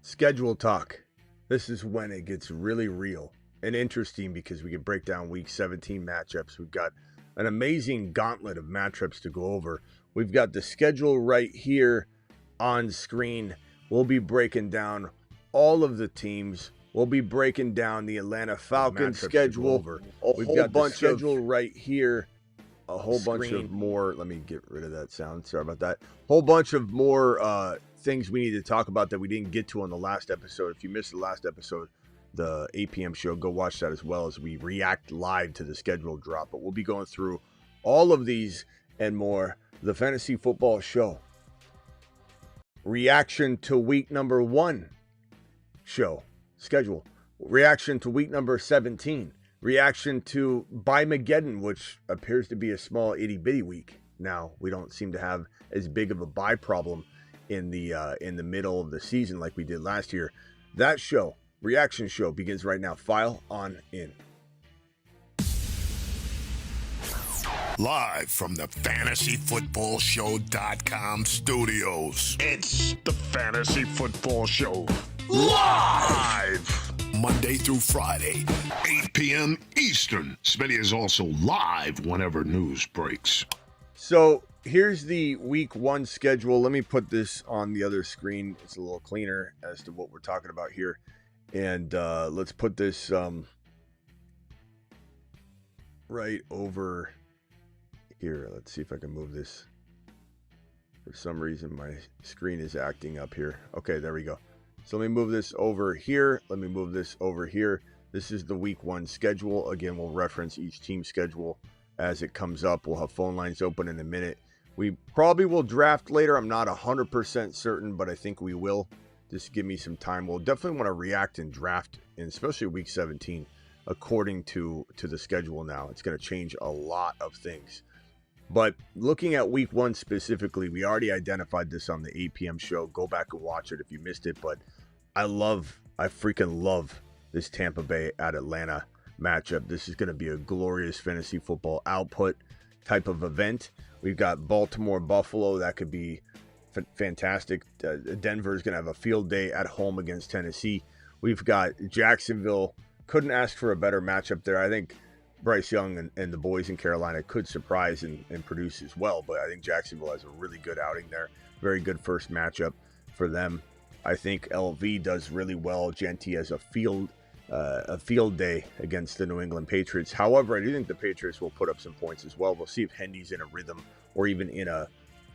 Schedule talk. This is when it gets really real and interesting because we can break down week 17 matchups. We've got an amazing gauntlet of matchups to go over. We've got the schedule right here on screen. We'll be breaking down all of the teams. We'll be breaking down the Atlanta Falcons schedule. We've got the schedule right here. A whole bunch of more. Let me get rid of that sound. Sorry about that. Whole bunch of more things we need to talk about that we didn't get to on the last episode. If you missed the last episode, the 8 p.m. show, go watch that as well as we react live to the schedule drop. But we'll be going through all of these and more. The Fantasy Football Show. Reaction to week number 1 show. Schedule. Reaction to week number 17. Reaction to Buy-Mageddon, which appears to be a small itty-bitty week. Now, we don't seem to have as big of a buy problem in the middle of the season like we did last year. That show, reaction show, begins right now. File on in. Live from the FantasyFootballShow.com studios. It's the Fantasy Football Show. Live! Monday through Friday, 8 p.m. Eastern. Smitty is also live whenever news breaks. So here's the week 1 schedule. Let me put this on the other screen. It's a little cleaner as to what we're talking about here. And let's put this right over here. Let's see if I can move this. For some reason, my screen is acting up here. Okay, there we go. So let me move this over here. Let me move this over here. This is the week 1 schedule. Again, we'll reference each team schedule as it comes up. We'll have phone lines open in a minute. We probably will draft later. I'm not 100% certain, but I think we will. Just give me some time. We'll definitely want to react and draft, and especially week 17, according to the schedule now. It's going to change a lot of things. But looking at week 1 specifically, we already identified this on the 8 p.m. show. Go back and watch it if you missed it. But I freaking love this Tampa Bay at Atlanta matchup. This is going to be a glorious fantasy football output type of event. We've got Baltimore, Buffalo. That could be fantastic. Denver is going to have a field day at home against Tennessee. We've got Jacksonville. Couldn't ask for a better matchup there. I think Bryce Young and the boys in Carolina could surprise and produce as well, but I think Jacksonville has a really good outing there. Very good first matchup for them. I think LV does really well. Genty has a field day against the New England Patriots. However, I do think the Patriots will put up some points as well. We'll see if Hendy's in a rhythm or even in a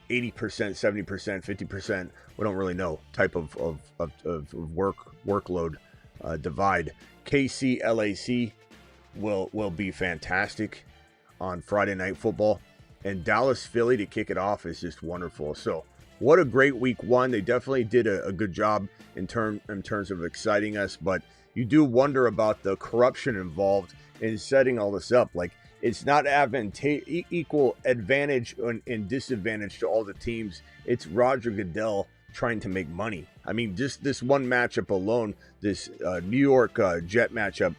80%, 70%, 50%, we don't really know, type of workload divide. KC, LAC will be fantastic on Friday Night Football, and Dallas Philly to kick it off is just wonderful. So what a great week 1. They definitely did a good job in terms of exciting us, but you do wonder about the corruption involved in setting all this up. Like, it's not equal advantage and disadvantage to all the teams. It's Roger Goodell trying to make money. I mean, just this one matchup alone, this New York Jet matchup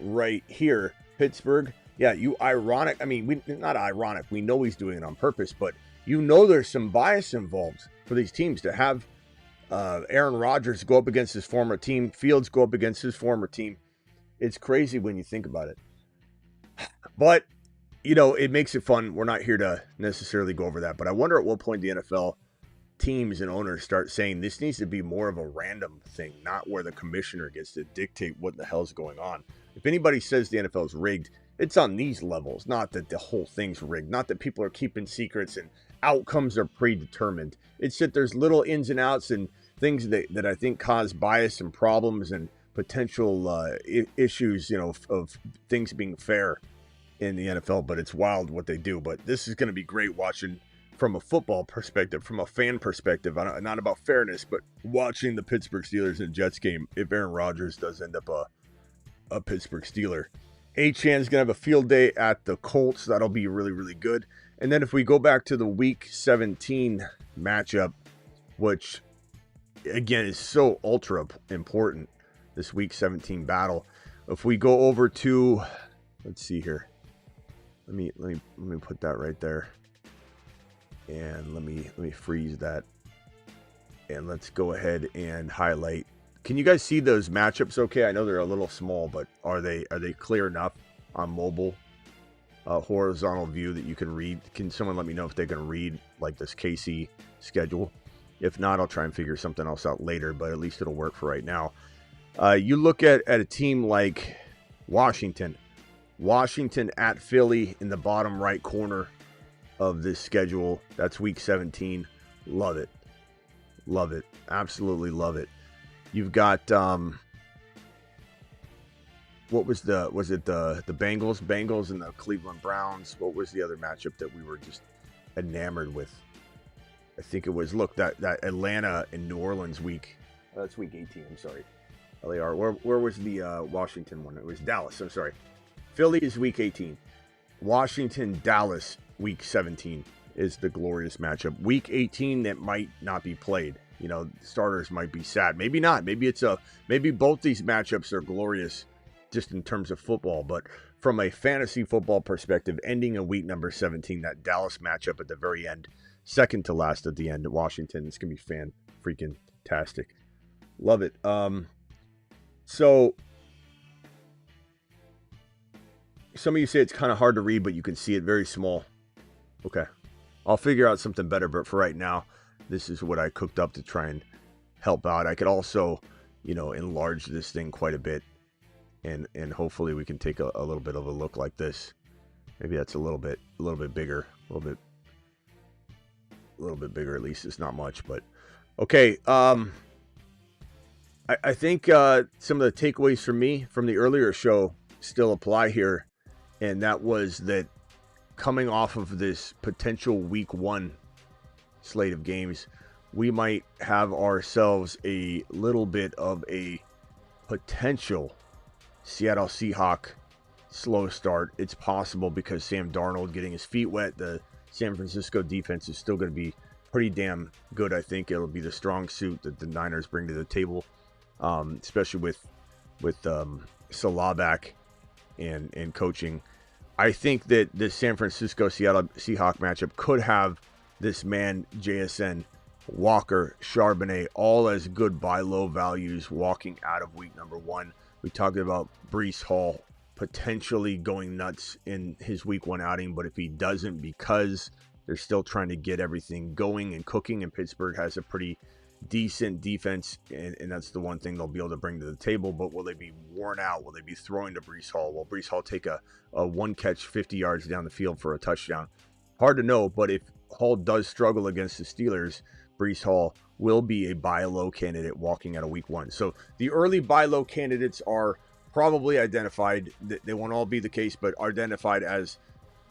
right here, Pittsburgh. Yeah, ironic. I mean, not ironic. We know he's doing it on purpose, but there's some bias involved for these teams to have Aaron Rodgers go up against his former team, Fields go up against his former team. It's crazy when you think about it. But, it makes it fun. We're not here to necessarily go over that, but I wonder at what point the NFL teams and owners start saying this needs to be more of a random thing, not where the commissioner gets to dictate what the hell's going on. If anybody says the NFL is rigged, it's on these levels, not that the whole thing's rigged, not that people are keeping secrets and outcomes are predetermined. It's that there's little ins and outs and things that I think cause bias and problems and potential issues, of things being fair in the NFL. But it's wild what they do. But this is going to be great watching from a football perspective, from a fan perspective, not about fairness, but watching the Pittsburgh Steelers and Jets game if Aaron Rodgers does end up a Pittsburgh Steeler. Achane is going to have a field day at the Colts. That'll be really, really good. And then if we go back to the week 17 matchup, which again is so ultra important, this week 17 battle. If we go over to, let's see here. Let me put that right there. And let me freeze that. And let's go ahead and highlight Can you guys see those matchups okay? I know they're a little small, but are they clear enough on mobile? Horizontal view that you can read. Can someone let me know if they can read like this KC schedule? If not, I'll try and figure something else out later, but at least it'll work for right now. You look at a team like Washington. Washington at Philly in the bottom right corner of this schedule. That's week 17. Love it. Love it. Absolutely love it. You've got what was the Bengals and the Cleveland Browns? What was the other matchup that we were just enamored with? I think it was that Atlanta and New Orleans week. That's week 18. I'm sorry. LAR. Where was the Washington one? It was Dallas. I'm sorry. Philly is week 18. Washington, Dallas, week 17 is the glorious matchup. Week 18 that might not be played. You know, starters might be sad. Maybe not. Maybe both these matchups are glorious just in terms of football. But from a fantasy football perspective, ending in week number 17, that Dallas matchup at the very end, second to last at the end at Washington, it's going to be fan-freaking-tastic. Love it. So some of you say it's kind of hard to read, but you can see it very small. Okay. I'll figure out something better, but for right now, this is what I cooked up to try and help out. I could also, enlarge this thing quite a bit, and hopefully we can take a little bit of a look like this. Maybe that's a little bit bigger, a little bit bigger. At least it's not much, but okay. I think some of the takeaways from me from the earlier show still apply here, and that was that coming off of this potential week 1 slate of games, we might have ourselves a little bit of a potential Seattle Seahawk slow start. It's possible because Sam Darnold getting his feet wet. The San Francisco defense is still going to be pretty damn good. I think it'll be the strong suit that the Niners bring to the table, especially with Salah back and coaching. I think that the San Francisco-Seattle Seahawks matchup could have this man, JSN, Walker, Charbonnet, all as good buy low values walking out of week number 1. We talked about Breece Hall potentially going nuts in his week 1 outing, but if he doesn't, because they're still trying to get everything going and cooking, and Pittsburgh has a pretty decent defense, and that's the one thing they'll be able to bring to the table. But will they be worn out? Will they be throwing to Breece Hall? Will Breece Hall take a one catch 50 yards down the field for a touchdown? Hard to know, but if Hall does struggle against the Steelers, Breece Hall will be a buy low candidate walking out of week 1. So the early buy low candidates are probably identified. They won't all be the case, but identified as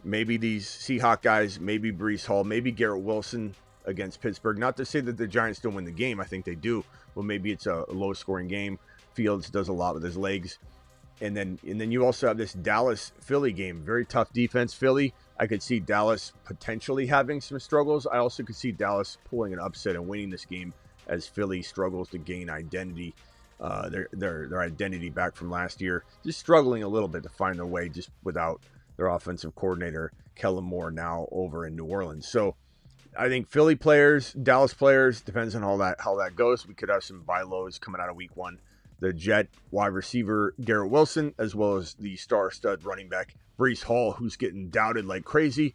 maybe these Seahawk guys, maybe Breece Hall, maybe Garrett Wilson against Pittsburgh. Not to say that the Giants don't win the game. I think they do. Well, maybe it's a low-scoring game. Fields does a lot with his legs. And then you also have this Dallas-Philly game. Very tough defense. Philly, I could see Dallas potentially having some struggles. I also could see Dallas pulling an upset and winning this game as Philly struggles to gain identity, their identity back from last year. Just struggling a little bit to find their way just without their offensive coordinator, Kellen Moore, now over in New Orleans. So I think Philly players, Dallas players, depends on how that goes. We could have some buy lows coming out of week 1. The Jet wide receiver Garrett Wilson, as well as the star stud running back Breece Hall, who's getting doubted like crazy.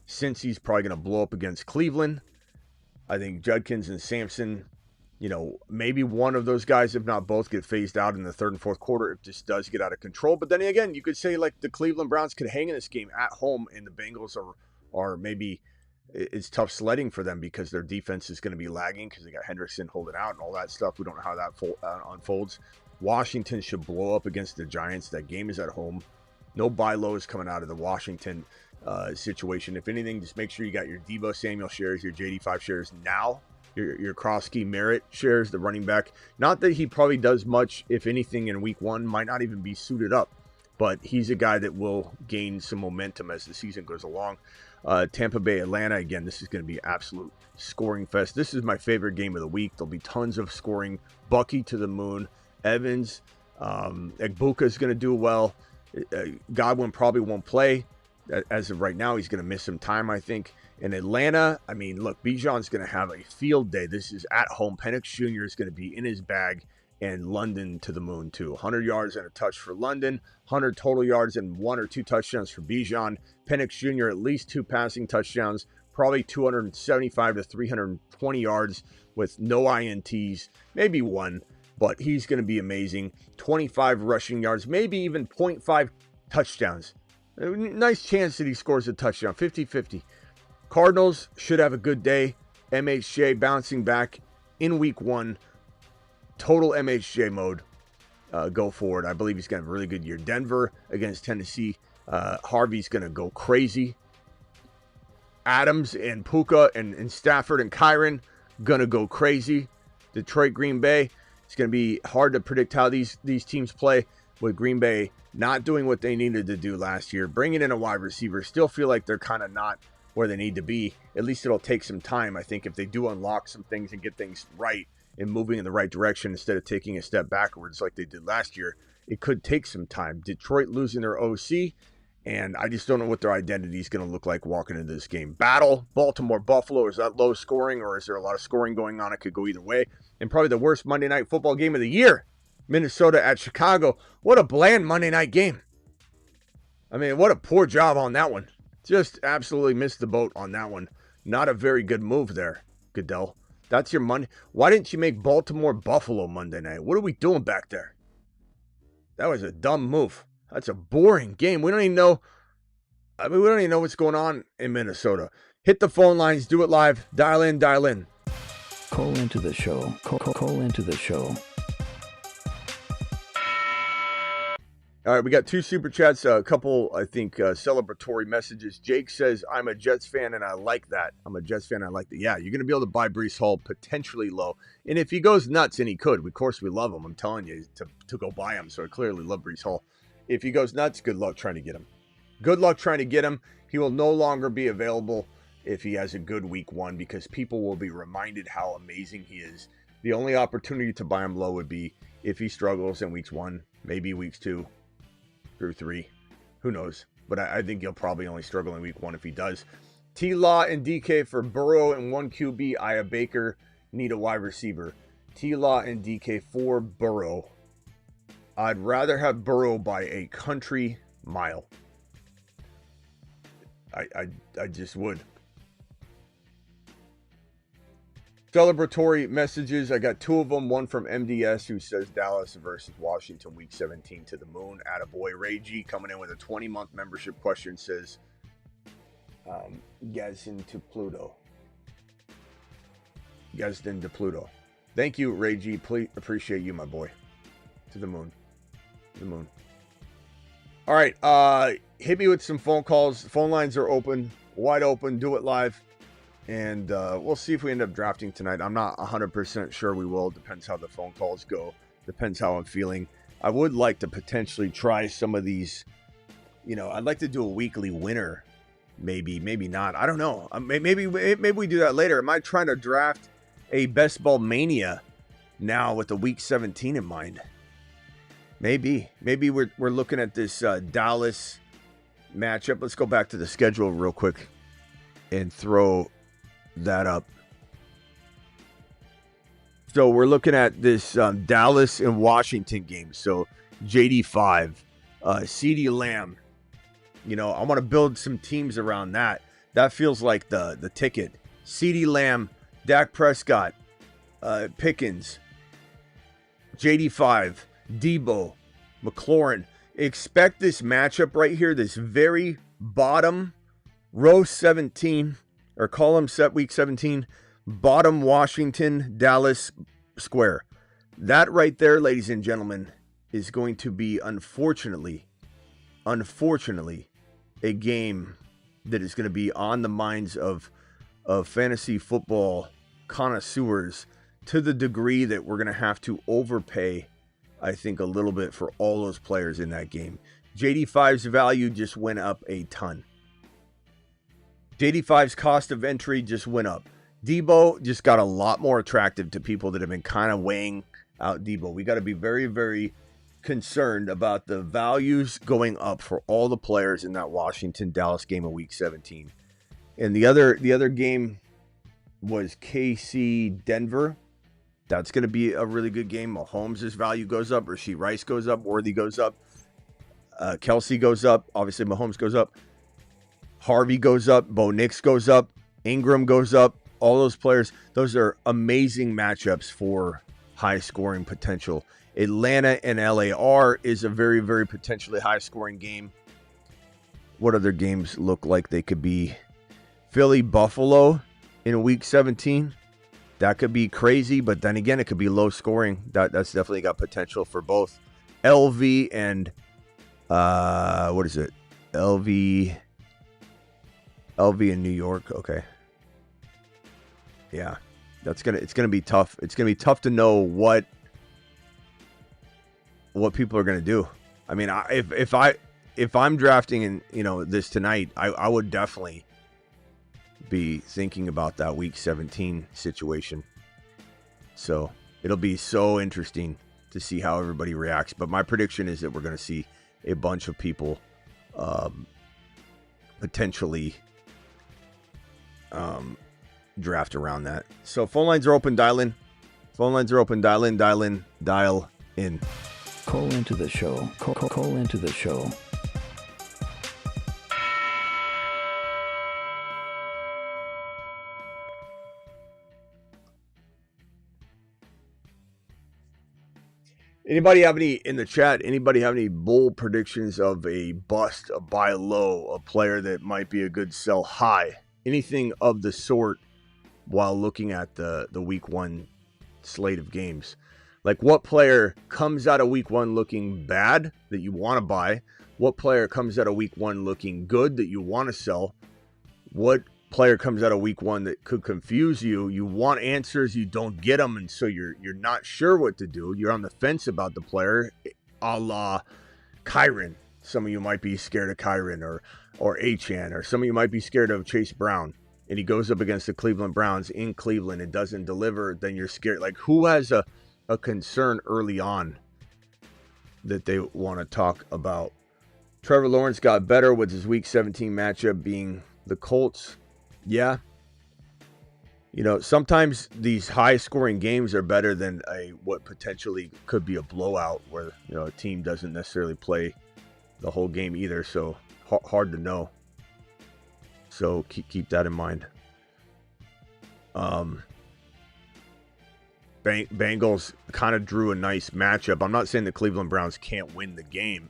Since he's probably going to blow up against Cleveland, I think Judkins and Sampson, maybe one of those guys, if not both, get phased out in the third and fourth quarter if this does get out of control. But then again, you could say like the Cleveland Browns could hang in this game at home, and the Bengals are maybe it's tough sledding for them because their defense is going to be lagging because they got Hendrickson holding out and all that stuff. We don't know how that unfolds. Washington should blow up against the Giants. That game is at home. No buy lows coming out of the Washington situation. If anything, just make sure you got your Deebo Samuel shares, your JD5 shares now, your Krosky Merritt shares, the running back. Not that he probably does much, if anything, in week 1, might not even be suited up, but he's a guy that will gain some momentum as the season goes along. Tampa Bay, Atlanta, again, this is going to be absolute scoring fest. This is my favorite game of the week. There'll be tons of scoring. Bucky to the moon. Evans, Egbuka is going to do well. Godwin probably won't play. As of right now, he's going to miss some time, I think. In Atlanta, I mean, look, Bijan's going to have a field day. This is at home. Penix Jr. is going to be in his bag, and London to the moon, too. 100 yards and a touch for London, 100 total yards and 1 or 2 touchdowns for Bijan. Penix Jr., at least 2 passing touchdowns, probably 275 to 320 yards with no INTs, maybe 1, but he's going to be amazing. 25 rushing yards, maybe even 0.5 touchdowns. Nice chance that he scores a touchdown, 50-50. Cardinals should have a good day. MHJ bouncing back in week 1. Total MHJ mode. Go forward. I believe he's going to have a really good year. Denver against Tennessee. Harvey's going to go crazy. Adams and Puka and Stafford and Kyron going to go crazy. Detroit, Green Bay. It's going to be hard to predict how these teams play with Green Bay not doing what they needed to do last year. Bringing in a wide receiver. Still feel like they're kind of not where they need to be. At least it'll take some time. I think if they do unlock some things and get things right and moving in the right direction instead of taking a step backwards like they did last year, it could take some time. Detroit losing their OC, and I just don't know what their identity is going to look like walking into this game. Battle, Baltimore, Buffalo. Is that low scoring or is there a lot of scoring going on? It could go either way. And probably the worst Monday Night Football game of the year, Minnesota at Chicago. What a bland Monday night game. I mean, what a poor job on that one. Just absolutely missed the boat on that one. Not a very good move there, Goodell. That's your Monday. Why didn't you make Baltimore Buffalo Monday night? What are we doing back there? That was a dumb move. That's a boring game. We don't even know. I mean, we don't even know what's going on in Minnesota. Hit the phone lines. Do it live. Dial in. Dial in. Call into the show. Call into the show. All right, we got 2 super chats, a couple, I think, celebratory messages. Jake says, I'm a Jets fan, and I like that. I'm a Jets fan, I like that. Yeah, you're going to be able to buy Breece Hall potentially low. And if he goes nuts, and he could, of course we love him. I'm telling you to go buy him, so I clearly love Breece Hall. If he goes nuts, good luck trying to get him. Good luck trying to get him. He will no longer be available if he has a good week 1 because people will be reminded how amazing he is. The only opportunity to buy him low would be if he struggles in weeks 1, maybe weeks 2. Through 3. Who knows? But I think he'll probably only struggle in week 1 if he does. T-Law and DK for Burrow and 1 QB. Aya Baker need a wide receiver. T-Law and DK for Burrow. I'd rather have Burrow by a country mile. I just would. Celebratory messages. I got 2 of them. One from MDS who says Dallas versus Washington week 17 to the moon. Attaboy. Ray G coming in with a 20-month membership question says, Gadsden to Pluto. Gadsden to Pluto. Thank you, Ray G. Please appreciate you, my boy. To the moon. To the moon. All right. Hit me with some phone calls. Phone lines are open. Wide open. Do it live. And we'll see if we end up drafting tonight. I'm not 100% sure we will. Depends how the phone calls go. Depends how I'm feeling. I would like to potentially try some of these. You know, I'd like to do a weekly winner. Maybe not. I don't know. Maybe we do that later. Am I trying to draft a Best Ball Mania now with the week 17 in mind? Maybe we're looking at this Dallas matchup. Let's go back to the schedule real quick and throw that up. So we're looking at this Dallas and Washington game. So JD5, CeeDee Lamb. You know, I want to build some teams around that. That feels like the ticket. CeeDee Lamb, Dak Prescott, Pickens, JD5, Debo, McLaurin. Expect this matchup right here, this very bottom row 17, or column set week 17, bottom Washington, Dallas square. That right there, ladies and gentlemen, is going to be, unfortunately, a game that is going to be on the minds of fantasy football connoisseurs to the degree that we're going to have to overpay, I think, a little bit for all those players in that game. JD5's value just went up a ton. JD5's cost of entry just went up. Debo just got a lot more attractive to people that have been kind of weighing out Debo. We got to be very, very concerned about the values going up for all the players in that Washington-Dallas game of week 17. And the other game was KC Denver. That's going to be a really good game. Mahomes' value goes up. Rashee Rice goes up. Worthy goes up. Kelsey goes up. Obviously, Mahomes goes up. Harvey goes up. Bo Nix goes up. Ingram goes up. All those players, those are amazing matchups for high scoring potential. Atlanta and LAR is a very, very potentially high scoring game. What other games look like they could be? Philly, Buffalo in week 17. That could be crazy, but then again, it could be low scoring. That's definitely got potential for both. LV and what is it? LV in New York. Okay. Yeah. It's gonna be tough. It's gonna be tough to know what people are gonna do. I mean, if I'm drafting in, this tonight, I would definitely be thinking about that week 17 situation. So it'll be so interesting to see how everybody reacts. But my prediction is that we're going to see a bunch of people potentially draft around that. So phone lines are open. Dial in. Phone lines are open. Dial in. Dial in. Dial in. Call into the show. Call into the show. Anybody have any in the chat? Anybody have any bold predictions of a bust, a buy low, a player that might be a good sell high? Anything of the sort while looking at the week 1 slate of games? Like, what player comes out of week 1 looking bad that you want to buy? What player comes out of week 1 looking good that you want to sell? What player comes out of week 1 that could confuse you? You want answers, you don't get them, and so you're not sure what to do. You're on the fence about the player, a la Kyron. Some of you might be scared of Kyron or Achane, or some of you might be scared of Chase Brown, and he goes up against the Cleveland Browns in Cleveland and doesn't deliver. Then you're scared. Like, who has a concern early on that they want to talk about? Trevor Lawrence got better with his week 17 matchup being the Colts. Yeah. Sometimes these high-scoring games are better than what potentially could be a blowout where, a team doesn't necessarily play the whole game either. So hard to know. So keep that in mind. Bengals kind of drew a nice matchup. I'm not saying the Cleveland Browns can't win the game,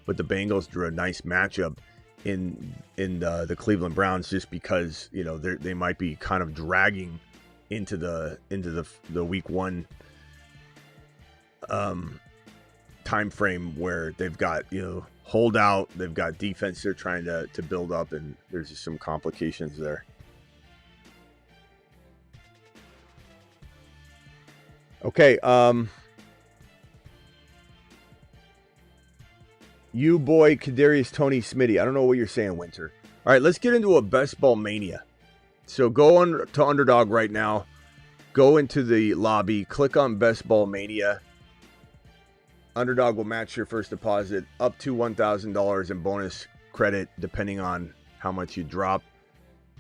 but the Bengals drew a nice matchup in the Cleveland Browns just because they might be kind of dragging into the week 1 time frame where they've got holdout, they've got defense they're trying to build up, and there's just some complications there. Okay, you boy, Kadarius Toney Smitty. I don't know what you're saying, Winter. All right, let's get into a best ball mania. So go on to Underdog right now. Go into the lobby. Click on Best Ball Mania. Underdog will match your first deposit up to $1,000 in bonus credit, depending on how much you drop.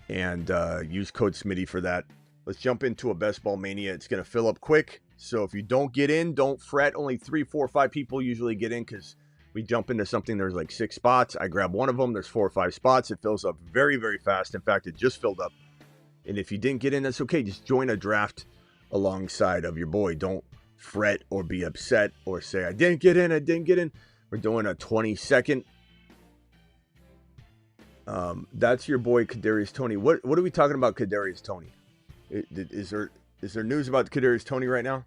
And use code Smitty for that. Let's jump into a Best Ball Mania. It's going to fill up quick. So if you don't get in, don't fret. Only 3, 4, 5 people usually get in because we jump into something, there's like 6 spots. I grab one of them. There's 4 or 5 spots. It fills up very, very fast. In fact, it just filled up. And if you didn't get in, that's okay. Just join a draft alongside of your boy. Don't fret or be upset or say, I didn't get in. We're doing a 20-second. That's your boy, Kadarius Toney. What are we talking about, Kadarius Toney? Is there news about Kadarius Toney right now?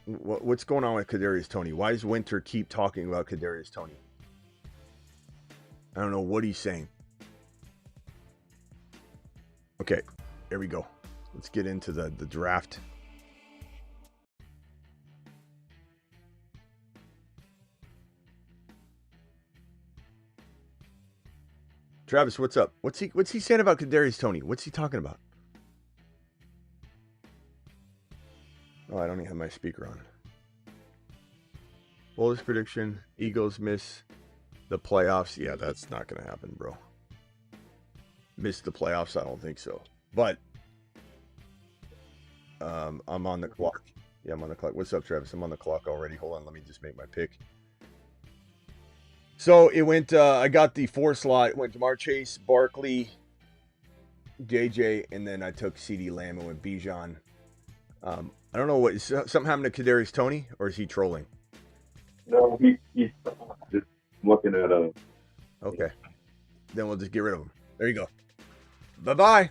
What's going on with Kadarius Toney? Why does Winter keep talking about Kadarius Toney? I don't know what he's saying. Okay, here we go. Let's get into the draft. Travis, what's up? What's he saying about Kadarius Toney? What's he talking about? Oh, I don't even have my speaker on. Boldest prediction, Eagles miss the playoffs. Yeah, that's not going to happen, bro. miss the playoffs? I don't think so. But I'm on the clock. Yeah, I'm on the clock. What's up, Travis? I'm on the clock already. Hold on, let me just make my pick. So it went, I got the 4 slot. It went Jamar Chase, Barkley, JJ, and then I took CeeDee Lamb and went Bijan. I don't know what, something happened to Kadarius Toney, or is he trolling? No, he's just looking at a. Okay. Then we'll just get rid of him. There you go. Bye-bye.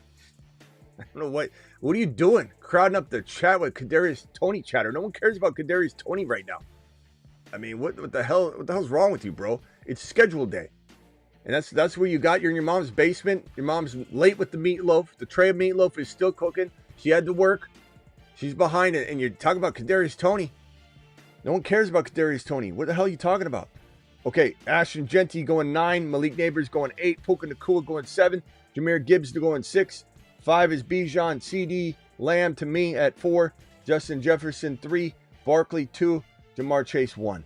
I don't know what are you doing? Crowding up the chat with Kadarius Toney chatter. No one cares about Kadarius Toney right now. I mean, what the hell's wrong with you, bro? It's schedule day. And that's where you're in your mom's basement. Your mom's late with the meatloaf. The tray of meatloaf is still cooking. She had to work. She's behind it, and you're talking about Kadarius Toney. No one cares about Kadarius Toney. What the hell are you talking about? Okay, Ashton Genty going 9, Malik Neighbors going 8, Puka Nacua going 7, Jahmyr Gibbs going 6, 5 is Bijan, CeeDee Lamb to me at 4, Justin Jefferson 3, Barkley 2, Jamar Chase 1.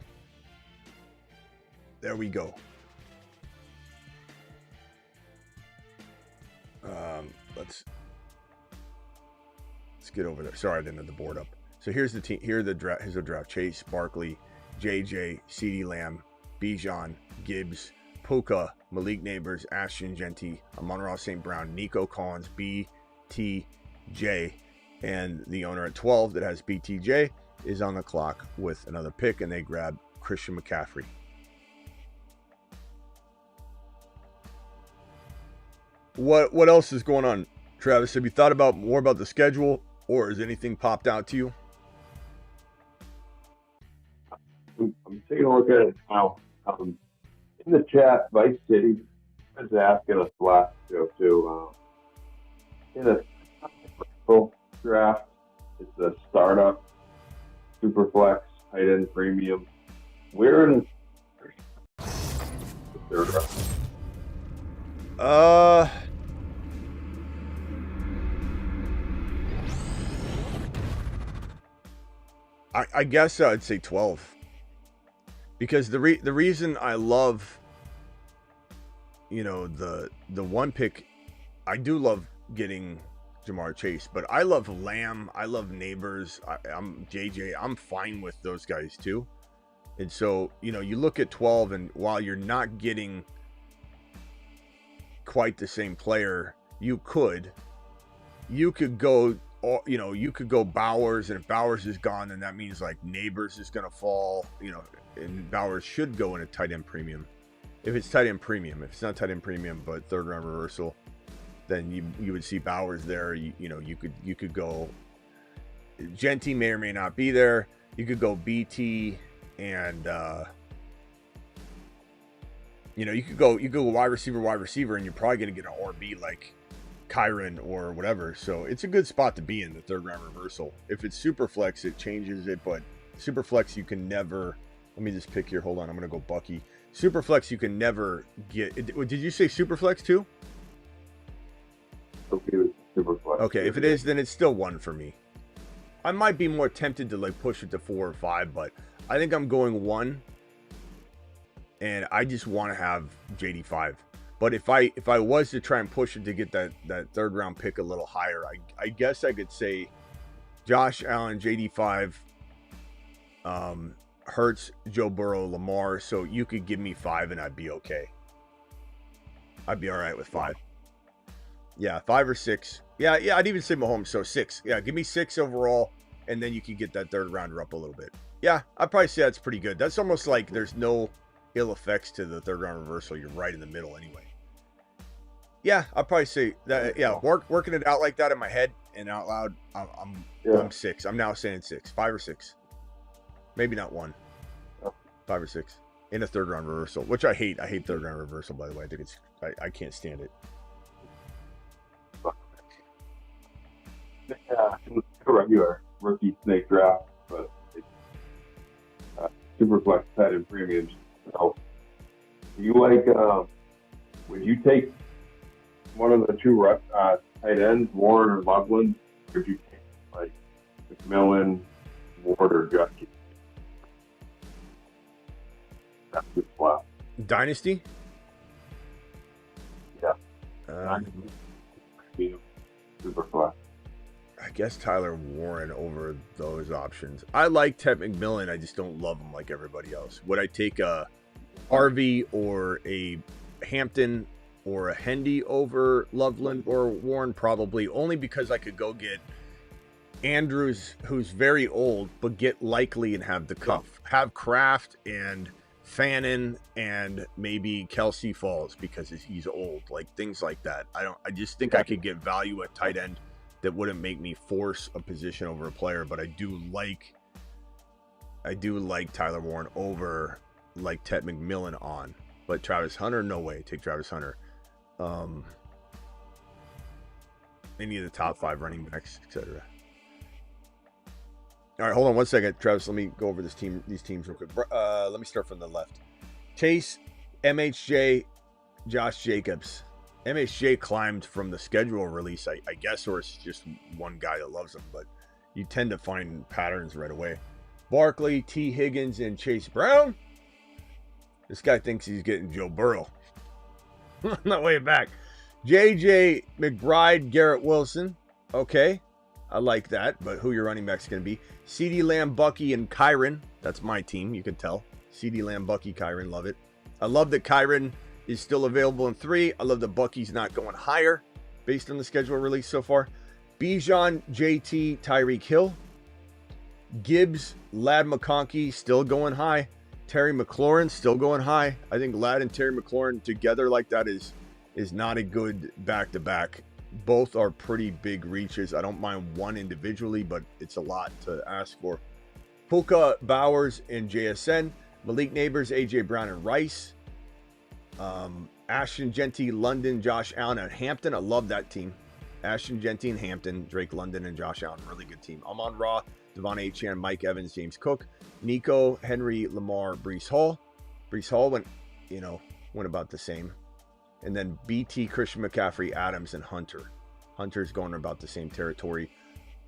There we go. Let's get over there. Sorry, I didn't have the board up. So here's the team. Here's the draft. Chase, Barkley, JJ, CeeDee Lamb, Bijan, Gibbs, Puka, Malik Neighbors, Ashton Genty, Amon-Ra St. Brown, Nico Collins, BTJ, and the owner at 12 that has BTJ is on the clock with another pick, and they grab Christian McCaffrey. What else is going on, Travis? Have you thought about more about the schedule, or has anything popped out to you? I'm taking a look at it now. In the chat, Vice City was asking us last show too. In a draft, it's a startup, Superflex, tight end premium. Where in the third round? I guess I'd say 12. Because the reason I love, the one pick, I do love getting Jamar Chase, but I love Lamb, I love Neighbors, I'm JJ, I'm fine with those guys too. And so, you look at 12, and while you're not getting quite the same player, you could go, you could go Bowers, and if Bowers is gone, then that means like Neighbors is going to fall, and Bowers should go in a tight end premium. If it's tight end premium, if it's not tight end premium, but third round reversal, then you would see Bowers there. You could go Genty, may or may not be there. You could go BT, and you could go wide receiver, and you're probably going to get an RB like Kyron or whatever. So it's a good spot to be in, the third round reversal. If it's Superflex, it changes it, but Superflex you can never. Let me just pick here. Hold on, I'm going to go Bucky. Superflex you can never get. Did you say Superflex too? Superflex. Okay, if it is, then it's still 1 for me. I might be more tempted to like push it to 4 or 5, but I think I'm going 1, and I just want to have JD5. But if I was to try and push it to get that third round pick a little higher, I guess I could say Josh Allen, JD5, Hurts, Joe Burrow, Lamar. So you could give me 5 and I'd be okay. I'd be all right with 5. Yeah, 5 or 6. Yeah, I'd even say Mahomes. So 6. Yeah, give me 6 overall, and then you can get that third rounder up a little bit. Yeah, I'd probably say that's pretty good. That's almost like there's no ill effects to the third round reversal. You're right in the middle anyway. Yeah, I'd probably say that. Yeah, working it out like that in my head and out loud, I'm 6. I'm now saying 6, 5 or 6, maybe not 1, 5 or 6 in a third round reversal, which I hate. I hate third round reversal, by the way. I think I can't stand it. Yeah, it was a regular rookie snake draft, but it's Superflex tight end premiums. So, you like? Would you take one of the 2 tight ends, Warren or Loveland? Or would you take like McMillan, Ward, or Justin? That's good spot. Dynasty? Yeah. I beat him. Superflex. I guess Tyler Warren over those options. I like Ted McMillan. I just don't love him like everybody else. Would I take a Harvey or a Hampton or a Hendy over Loveland or Warren? Probably, only because I could go get Andrews, who's very old, but get Likely and have the cuff. Have Kraft and Fannin and maybe Kelsey Falls because he's old, like things like that. I just think I could get value at tight end that wouldn't make me force a position over a player, but I do like Tyler Warren over like Ted McMillan on. But Travis Hunter, no way. Take Travis Hunter. Any of the top 5 running backs, etc. All right, hold on 1 second, Travis. Let me go over these teams real quick. Let me start from the left. Chase, MHJ, Josh Jacobs. MHJ climbed from the schedule release, I guess, or it's just one guy that loves him, but you tend to find patterns right away. Barkley, T. Higgins, and Chase Brown. This guy thinks he's getting Joe Burrow. On the way back. JJ McBride, Garrett Wilson. Okay. I like that, but who your running back's going to be? CeeDee Lamb, Bucky, and Kyron. That's my team, you can tell. CeeDee Lamb, Bucky, Kyron, love it. I love that Kyron is still available in 3. I love that Bucky's not going higher based on the schedule release so far. Bijan, JT, Tyreek Hill. Gibbs, Ladd McConkey, still going high. Terry McLaurin, still going high. I think Ladd and Terry McLaurin together like that is not a good back-to-back. Both are pretty big reaches. I don't mind one individually, but it's a lot to ask for. Puka, Bowers, and JSN. Malik Neighbors, AJ Brown, and Rice. Ashton Genty, London, Josh Allen, and Hampton. I love that team. Ashton Genty and Hampton, Drake London, and Josh Allen. Really good team. Amon Ra, Devon Achane, Mike Evans, James Cook. Nico, Henry, Lamar, Breece Hall. Breece Hall went about the same. And then BT, Christian McCaffrey, Adams, and Hunter. Hunter's going about the same territory.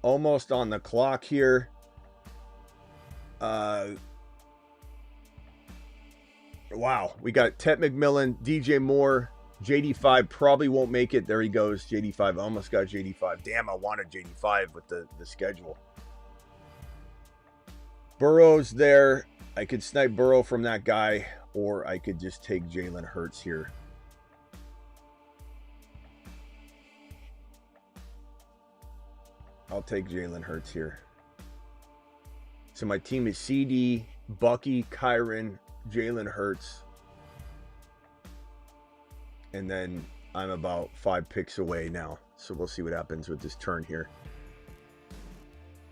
Almost on the clock here. Wow. We got Ted McMillan, DJ Moore, JD5 probably won't make it. There he goes, JD5. I almost got JD5. Damn, I wanted JD5 with the schedule. Burrow's there. I could snipe Burrow from that guy, or I could just take Jalen Hurts here. I'll take Jalen Hurts here. So my team is CD, Bucky, Kyron, Jalen Hurts. And then I'm about 5 picks away now. So we'll see what happens with this turn here.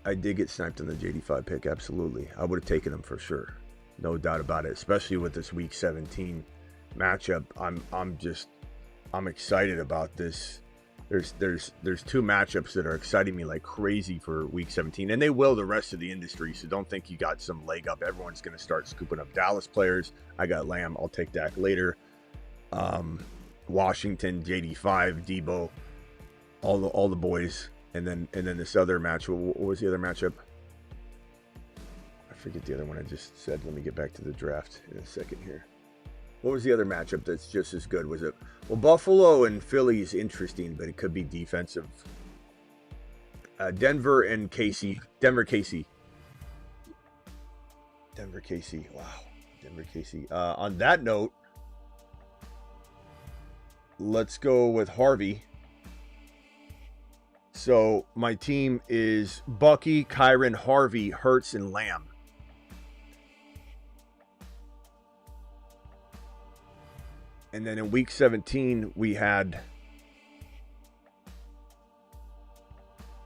I did get sniped on the JD5 pick, absolutely. I would have taken him for sure. No doubt about it, especially with this week 17 matchup. I'm excited about this. There's 2 matchups that are exciting me like crazy for week 17, and they will the rest of the industry. So don't think you got some leg up. Everyone's going to start scooping up Dallas players. I got Lamb. I'll take that later. Washington, JD5, Debo, all the boys, and then this other matchup. What was the other matchup? I forget the other one I just said. Let me get back to the draft in a second here. What was the other matchup that's just as good? Was it? Well, Buffalo and Philly is interesting, but it could be defensive. Denver and KC. Denver, KC. Wow. Denver, KC. On that note, let's go with Harvey. So my team is Bucky, Kyron, Harvey, Hurts, and Lamb. And then in week 17, we had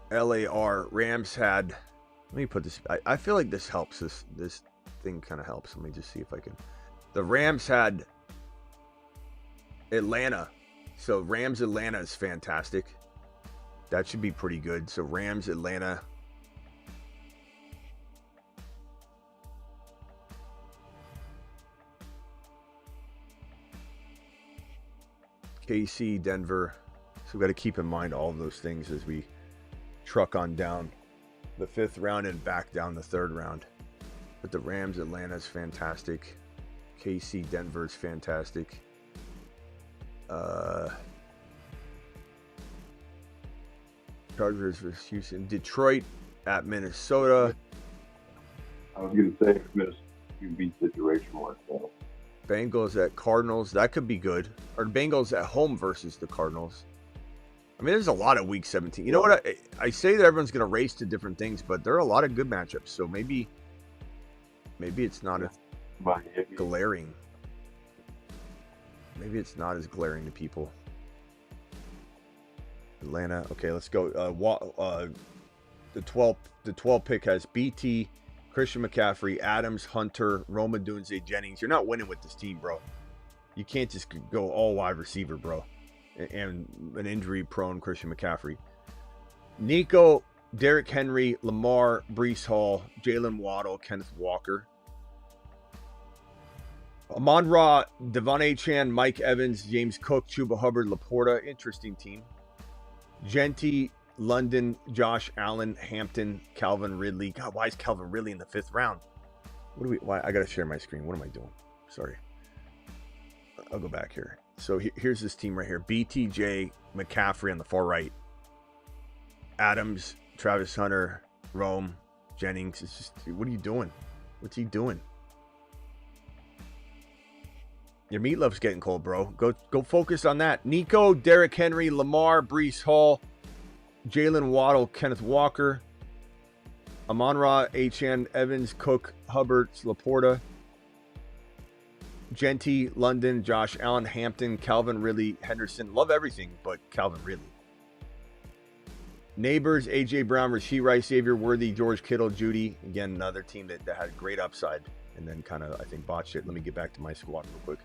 LAR. Rams had, let me put this, I feel like this helps. This thing kind of helps. Let me just see if I can. The Rams had Atlanta. So Rams, Atlanta is fantastic. That should be pretty good. So Rams, Atlanta. KC, Denver. So we've got to keep in mind all of those things as we truck on down the 5th round and back down the 3rd round. But the Rams, Atlanta is fantastic. KC, Denver is fantastic. Chargers versus Houston. Detroit at Minnesota. I was going to say Minnesota QB situation works out. Bengals at Cardinals. That could be good. Or Bengals at home versus the Cardinals. I mean, there's a lot of Week 17. You know what? I say that everyone's going to race to different things, but there are a lot of good matchups. So maybe it's not as glaring. Maybe it's not as glaring to people. Atlanta. Okay, let's go. The 12 pick has BT, Christian McCaffrey, Adams, Hunter, Roma Dunze, Jennings. You're not winning with this team, bro. You can't just go all wide receiver, bro. And an injury-prone Christian McCaffrey. Nico, Derrick Henry, Lamar, Breece Hall, Jalen Waddle, Kenneth Walker. Amon-Ra, Devon Achane, Mike Evans, James Cook, Chuba Hubbard, Laporta. Interesting team. Genty, London, Josh Allen, Hampton, Calvin Ridley. God, why is Calvin Ridley in the 5th round? Why? I got to share my screen. What am I doing? Sorry. I'll go back here. So here's this team right here. BTJ, McCaffrey on the far right. Adams, Travis Hunter, Rome, Jennings. It's just, what are you doing? What's he doing? Your meatloaf's getting cold, bro. Go focus on that. Nico, Derrick Henry, Lamar, Breece Hall, Jalen Waddle, Kenneth Walker, Amon-Ra, Achane, Evans, Cook, Hubbard, Laporta, Genty, London, Josh Allen, Hampton, Calvin Ridley, Henderson. Love everything but Calvin Ridley. Neighbors, A.J. Brown, Rashee Rice, Xavier Worthy, George Kittle, Judy. Again, another team that had great upside and then kind of, I think, botched it. Let me get back to my squad real quick.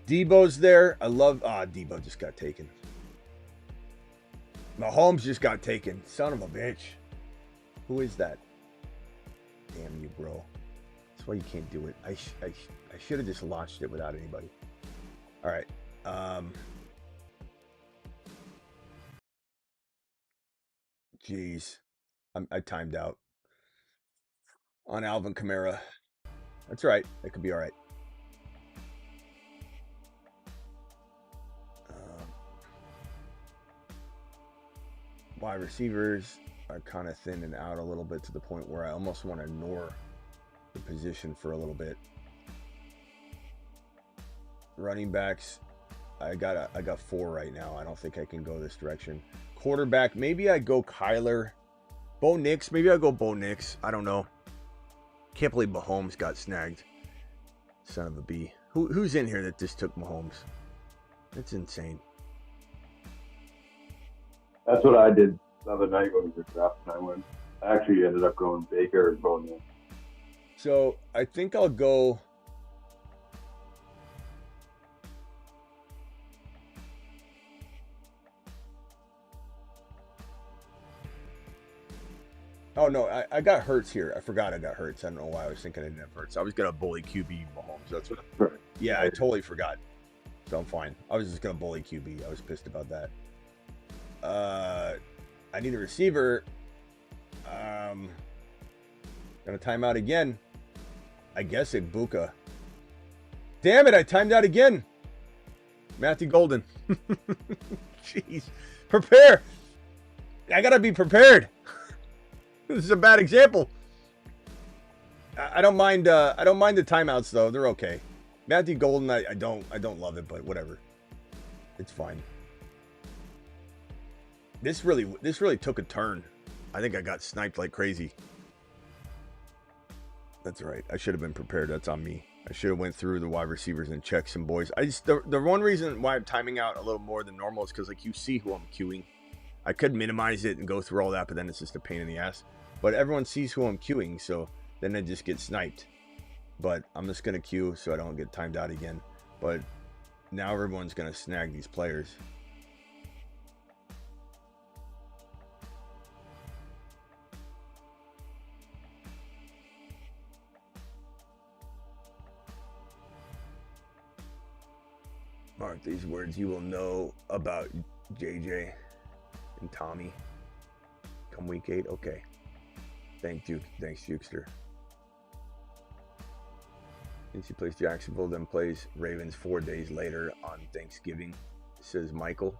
Debo's there. I love... Debo just got taken. Mahomes just got taken. Son of a bitch. Who is that? Damn you, bro. That's why you can't do it. I should have just launched it without anybody. All right. Jeez. I timed out. On Alvin Kamara. That's right. That could be all right. Wide receivers are kind of thinning out a little bit to the point where I almost want to ignore the position for a little bit. Running backs, I got 4 right now. I don't think I can go this direction. Quarterback, maybe I go Kyler. Bo Nix, maybe I go Bo Nix. I don't know. Can't believe Mahomes got snagged. Son of a B. Who's in here that just took Mahomes? That's insane. That's what I did the other night when we were drafting. I actually ended up going Baker and Bo Nix. So I think I'll go. Oh no, I got Hurts here. I forgot I got Hurts. I don't know why I was thinking I didn't have Hurts. I was gonna bully QB Mahomes. That's what. Right. Yeah, I totally forgot. So I'm fine. I was just gonna bully QB. I was pissed about that. I need a receiver. Gonna time out again. I guess Ibuka. Damn it! I timed out again. Matthew Golden. Jeez, prepare. I gotta be prepared. This is a bad example. I don't mind. I don't mind the timeouts though. They're okay. Matthew Golden. I don't love it, but whatever. It's fine. This really took a turn. I think I got sniped like crazy. That's right. I should have been prepared. That's on me. I should have went through the wide receivers and checked some boys. The one reason why I'm timing out a little more than normal is because like you see who I'm queuing. I could minimize it and go through all that, but then it's just a pain in the ass. But everyone sees who I'm queuing, so then I just get sniped. But I'm just gonna queue so I don't get timed out again. But now everyone's gonna snag these players. Mark these words. You will know about JJ and Tommy come week 8. Okay. Thanks, Jukester. Since he plays Jacksonville, then plays Ravens 4 days later on Thanksgiving, says Michael.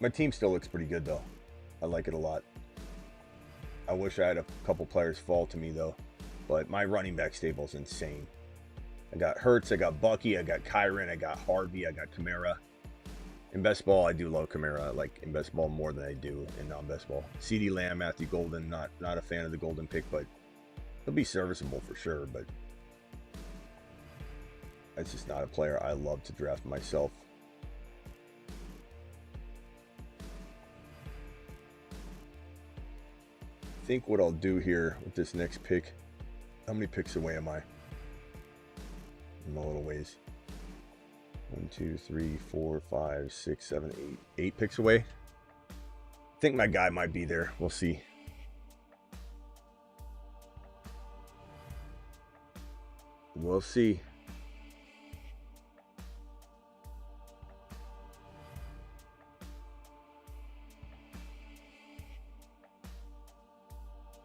My team still looks pretty good, though. I like it a lot. I wish I had a couple players fall to me, though. But my running back stable is insane. I got Hurts, I got Bucky, I got Kyron, I got Harvey, I got Kamara. In best ball, I do love Kamara. I like in best ball more than I do in non-best ball. CeeDee Lamb, Matthew Golden, not a fan of the Golden pick, but he'll be serviceable for sure. But it's just not a player I love to draft myself. I think what I'll do here with this next pick, how many picks away am I? I'm a little ways. 1, 2, 3, 4, 5, 6, 7, 8. 8 picks away. I think my guy might be there. We'll see. We'll see.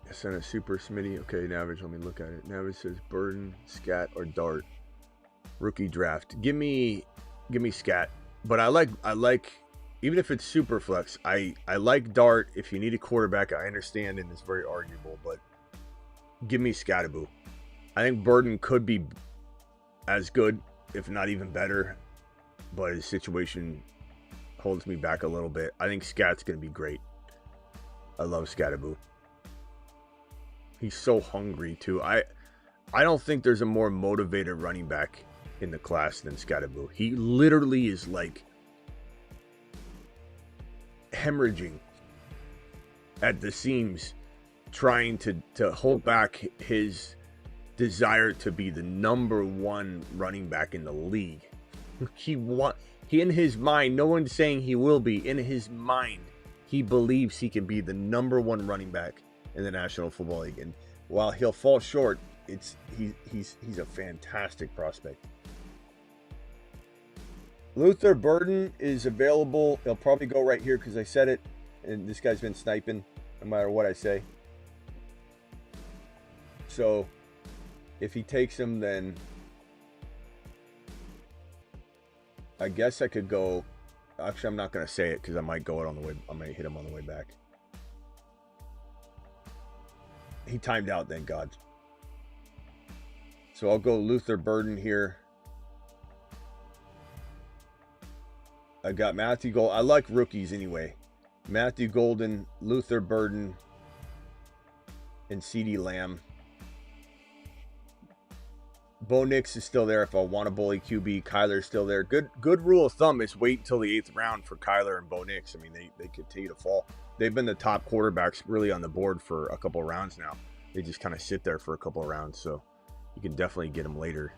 I sent a super Smitty. Okay, Navage, let me look at it. Navage says Burden, Scat, or Dart. Rookie draft. Give me Scat. But I like even if it's super flex, I like Dart. If you need a quarterback, I understand, and it's very arguable, but give me Scataboo. I think Burden could be as good, if not even better, but his situation holds me back a little bit. I think Scat's going to be great. I love Scataboo. He's so hungry, too. I don't think there's a more motivated running back in the class than Scataboo. He literally is like hemorrhaging at the seams, trying to hold back his desire to be the #1 running back in the league. He in his mind, no one's saying he will be, in his mind, he believes he can be the #1 running back in the National Football League. And while he'll fall short, he's a fantastic prospect. Luther Burden is available. He'll probably go right here because I said it, and this guy's been sniping no matter what I say. So if he takes him, then I guess I could go. Actually, I'm not going to say it because I might go out on the way. I might hit him on the way back. He timed out, thank God. So I'll go Luther Burden here. I got Matthew Golden. I like rookies anyway. Matthew Golden, Luther Burden, and CeeDee Lamb. Bo Nix is still there if I want a bully QB. Kyler's still there. Good rule of thumb is wait until the 8th round for Kyler and Bo Nix. I mean, they continue to fall. They've been the top quarterbacks really on the board for a couple of rounds now. They just kind of sit there for a couple of rounds, so you can definitely get them later.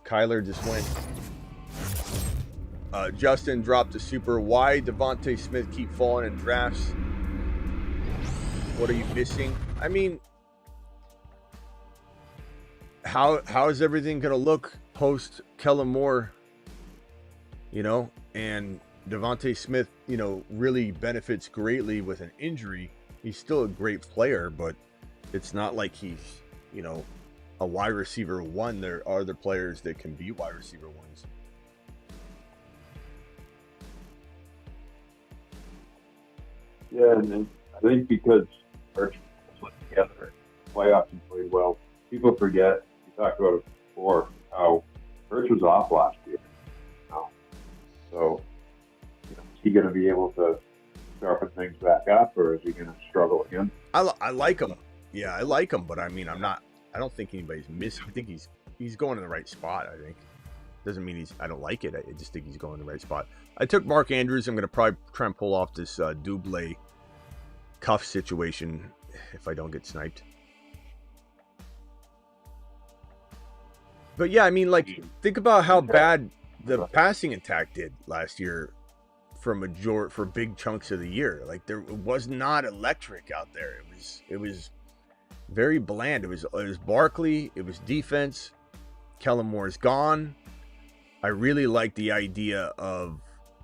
Kyler just went. Justin dropped a super. Why Devontae Smith keep falling in drafts? What are you missing? I mean, how is everything going to look post Kellen Moore? You know, and Devontae Smith, you know, really benefits greatly with an injury. He's still a great player, but it's not like he's, you know, a wide receiver 1. There are other players that can be wide receiver 1s. Yeah, and I think because Arch put together playoffs and played well, people forget, we talked about it before, how Arch was off last year. So, you know, is he going to be able to sharpen things back up, or is he going to struggle again? I like him. Yeah, I like him, but I mean, I don't think anybody's missed. I think he's going in the right spot, I think. Doesn't mean I don't like it. I just think he's going in the right spot. I took Mark Andrews. I'm going to probably try and pull off this double cuff situation if I don't get sniped. But yeah, I mean, like, think about how bad the passing attack did last year for big chunks of the year. Like, it was not electric out there. It was very bland. It was Barkley. It was defense. Kellen Moore's gone. I really like the idea of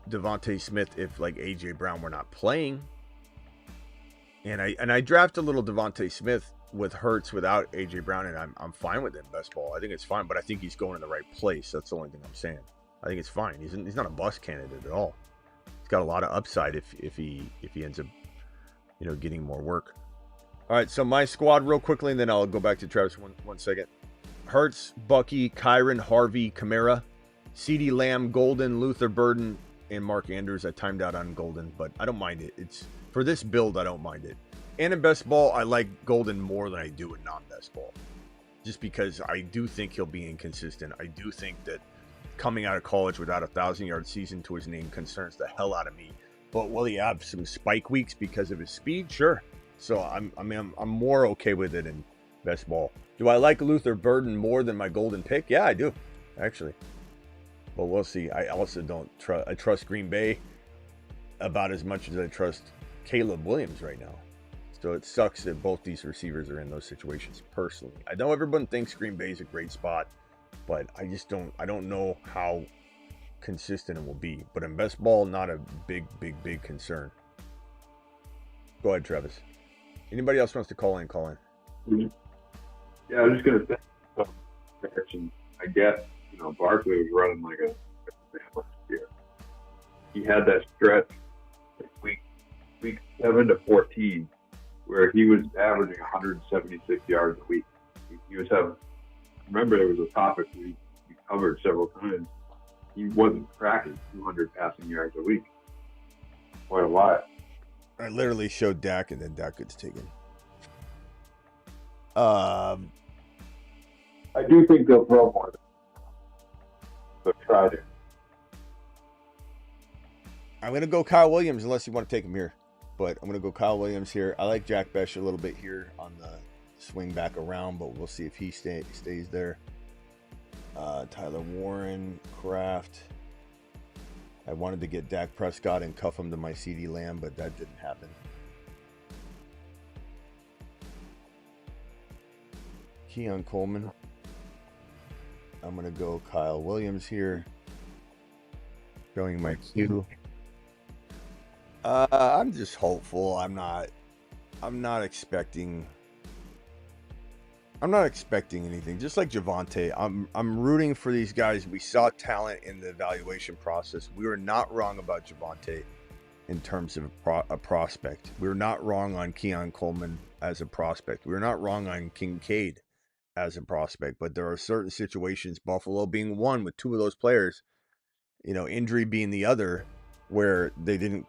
Devontae Smith if, like, A.J. Brown were not playing. And I draft a little Devontae Smith with Hurts without A.J. Brown, and I'm fine with it in best ball. I think it's fine, but I think he's going in the right place. That's the only thing I'm saying. I think it's fine. He's not a bust candidate at all. He's got a lot of upside if he ends up, getting more work. All right, so my squad real quickly, and then I'll go back to Travis one second. Hurts, Bucky, Kyron, Harvey, Kamara, CeeDee Lamb, Golden, Luther Burden, and Mark Andrews. I timed out on Golden, but I don't mind it. It's for this build, I don't mind it. And in best ball, I like Golden more than I do in non-best ball. Just because I do think he'll be inconsistent. I do think that coming out of college without a 1,000-yard season to his name concerns the hell out of me. But will he have some spike weeks because of his speed? Sure. So I'm more okay with it in best ball. Do I like Luther Burden more than my Golden pick? Yeah, I do, actually. But we'll see. I also don't trust. I trust Green Bay about as much as I trust Caleb Williams right now. So it sucks that both these receivers are in those situations personally. I know everyone thinks Green Bay is a great spot, but I don't know how consistent it will be. But in best ball, not a big concern. Go ahead, Travis. Anybody else wants to call in? Mm-hmm. Yeah, I was just going to say, direction. I guess, Barkley was running like a man last year. He had that stretch week 7 to 14 where he was averaging 176 yards a week. He was having, remember there was a topic we covered several times. He wasn't cracking 200 passing yards a week. Quite a lot. I literally showed Dak, and then Dak gets taken. I do think they'll throw more. But try to. I'm going to go Kyle Williams unless you want to take him here. But I'm going to go Kyle Williams here. I like Jack Besh a little bit here on the swing back around, but we'll see if he stays there. Tyler Warren, Kraft. I wanted to get Dak Prescott and cuff him to my CeeDee Lamb, but that didn't happen. Keon Coleman. I'm going to go Kyle Williams here. Showing my cue. I'm just hopeful. I'm not expecting anything. Just like Javonte, I'm rooting for these guys. We saw talent in the evaluation process. We were not wrong about Javonte in terms of a prospect. We were not wrong on Keon Coleman as a prospect. We were not wrong on Kincaid as a prospect. But there are certain situations, Buffalo being one with two of those players, injury being the other, where they didn't,